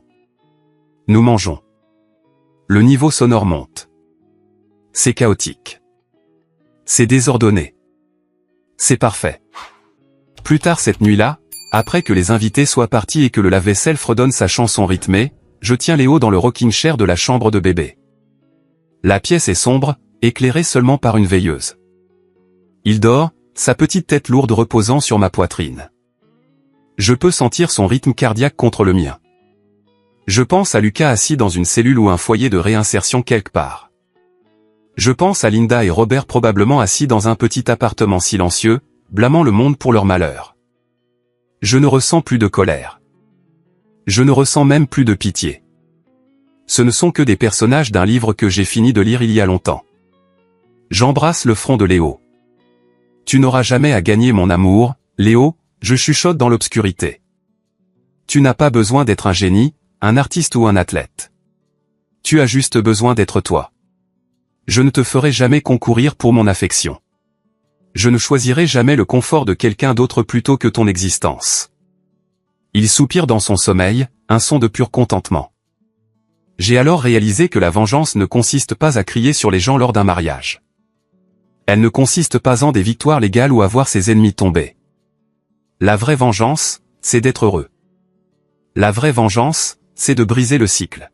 Nous mangeons. Le niveau sonore monte. C'est chaotique. C'est désordonné. C'est parfait. Plus tard cette nuit-là, après que les invités soient partis et que le lave-vaisselle fredonne sa chanson rythmée, je tiens Léo dans le rocking chair de la chambre de bébé. La pièce est sombre, éclairée seulement par une veilleuse. Il dort, sa petite tête lourde reposant sur ma poitrine. Je peux sentir son rythme cardiaque contre le mien. Je pense à Lucas assis dans une cellule ou un foyer de réinsertion quelque part. Je pense à Linda et Robert probablement assis dans un petit appartement silencieux, blâmant le monde pour leur malheur. Je ne ressens plus de colère. Je ne ressens même plus de pitié. Ce ne sont que des personnages d'un livre que j'ai fini de lire il y a longtemps. J'embrasse le front de Léo. Tu n'auras jamais à gagner mon amour, Léo, je chuchote dans l'obscurité. Tu n'as pas besoin d'être un génie, un artiste ou un athlète. Tu as juste besoin d'être toi. Je ne te ferai jamais concourir pour mon affection. Je ne choisirai jamais le confort de quelqu'un d'autre plutôt que ton existence. Il soupire dans son sommeil, un son de pur contentement. J'ai alors réalisé que la vengeance ne consiste pas à crier sur les gens lors d'un mariage. Elle ne consiste pas en des victoires légales ou à voir ses ennemis tomber. La vraie vengeance, c'est d'être heureux. La vraie vengeance, c'est de briser le cycle.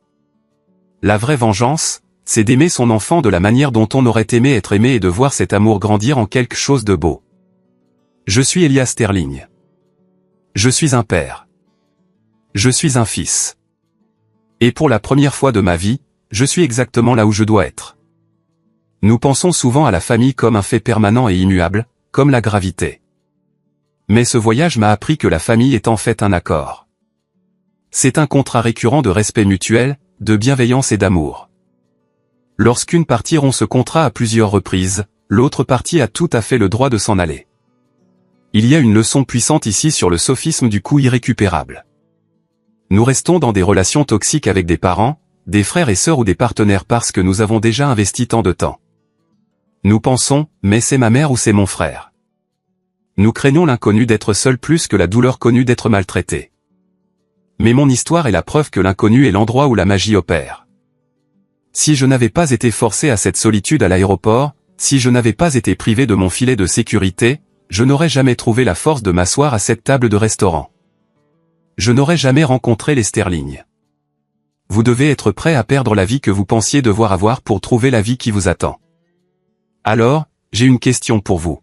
La vraie vengeance, c'est d'aimer son enfant de la manière dont on aurait aimé être aimé et de voir cet amour grandir en quelque chose de beau. Je suis Elias Sterling. Je suis un père. Je suis un fils. Et pour la première fois de ma vie, je suis exactement là où je dois être. Nous pensons souvent à la famille comme un fait permanent et immuable, comme la gravité. Mais ce voyage m'a appris que la famille est en fait un accord. C'est un contrat récurrent de respect mutuel, de bienveillance et d'amour. Lorsqu'une partie rompt ce contrat à plusieurs reprises, l'autre partie a tout à fait le droit de s'en aller. Il y a une leçon puissante ici sur le sophisme du coup irrécupérable. Nous restons dans des relations toxiques avec des parents, des frères et sœurs ou des partenaires parce que nous avons déjà investi tant de temps. Nous pensons, mais c'est ma mère ou c'est mon frère. Nous craignons l'inconnu d'être seul plus que la douleur connue d'être maltraité. Mais mon histoire est la preuve que l'inconnu est l'endroit où la magie opère. Si je n'avais pas été forcé à cette solitude à l'aéroport, si je n'avais pas été privé de mon filet de sécurité, je n'aurais jamais trouvé la force de m'asseoir à cette table de restaurant. Je n'aurais jamais rencontré les Sterling. Vous devez être prêt à perdre la vie que vous pensiez devoir avoir pour trouver la vie qui vous attend. Alors, j'ai une question pour vous.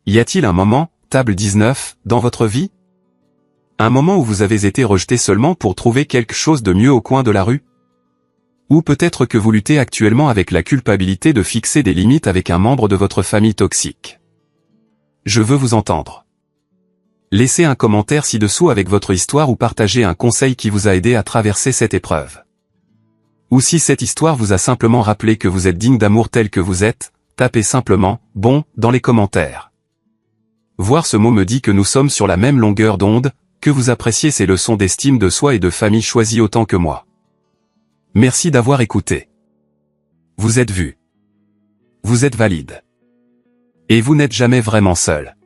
Y a-t-il un moment, table 19, dans votre vie? Un moment où vous avez été rejeté seulement pour trouver quelque chose de mieux au coin de la rue? Ou peut-être que vous luttez actuellement avec la culpabilité de fixer des limites avec un membre de votre famille toxique. Je veux vous entendre. Laissez un commentaire ci-dessous avec votre histoire ou partagez un conseil qui vous a aidé à traverser cette épreuve. Ou si cette histoire vous a simplement rappelé que vous êtes digne d'amour tel que vous êtes, tapez simplement « bon » dans les commentaires. Voir ce mot me dit que nous sommes sur la même longueur d'onde, que vous appréciez ces leçons d'estime de soi et de famille choisies autant que moi. Merci d'avoir écouté. Vous êtes vu. Vous êtes valide. Et vous n'êtes jamais vraiment seul.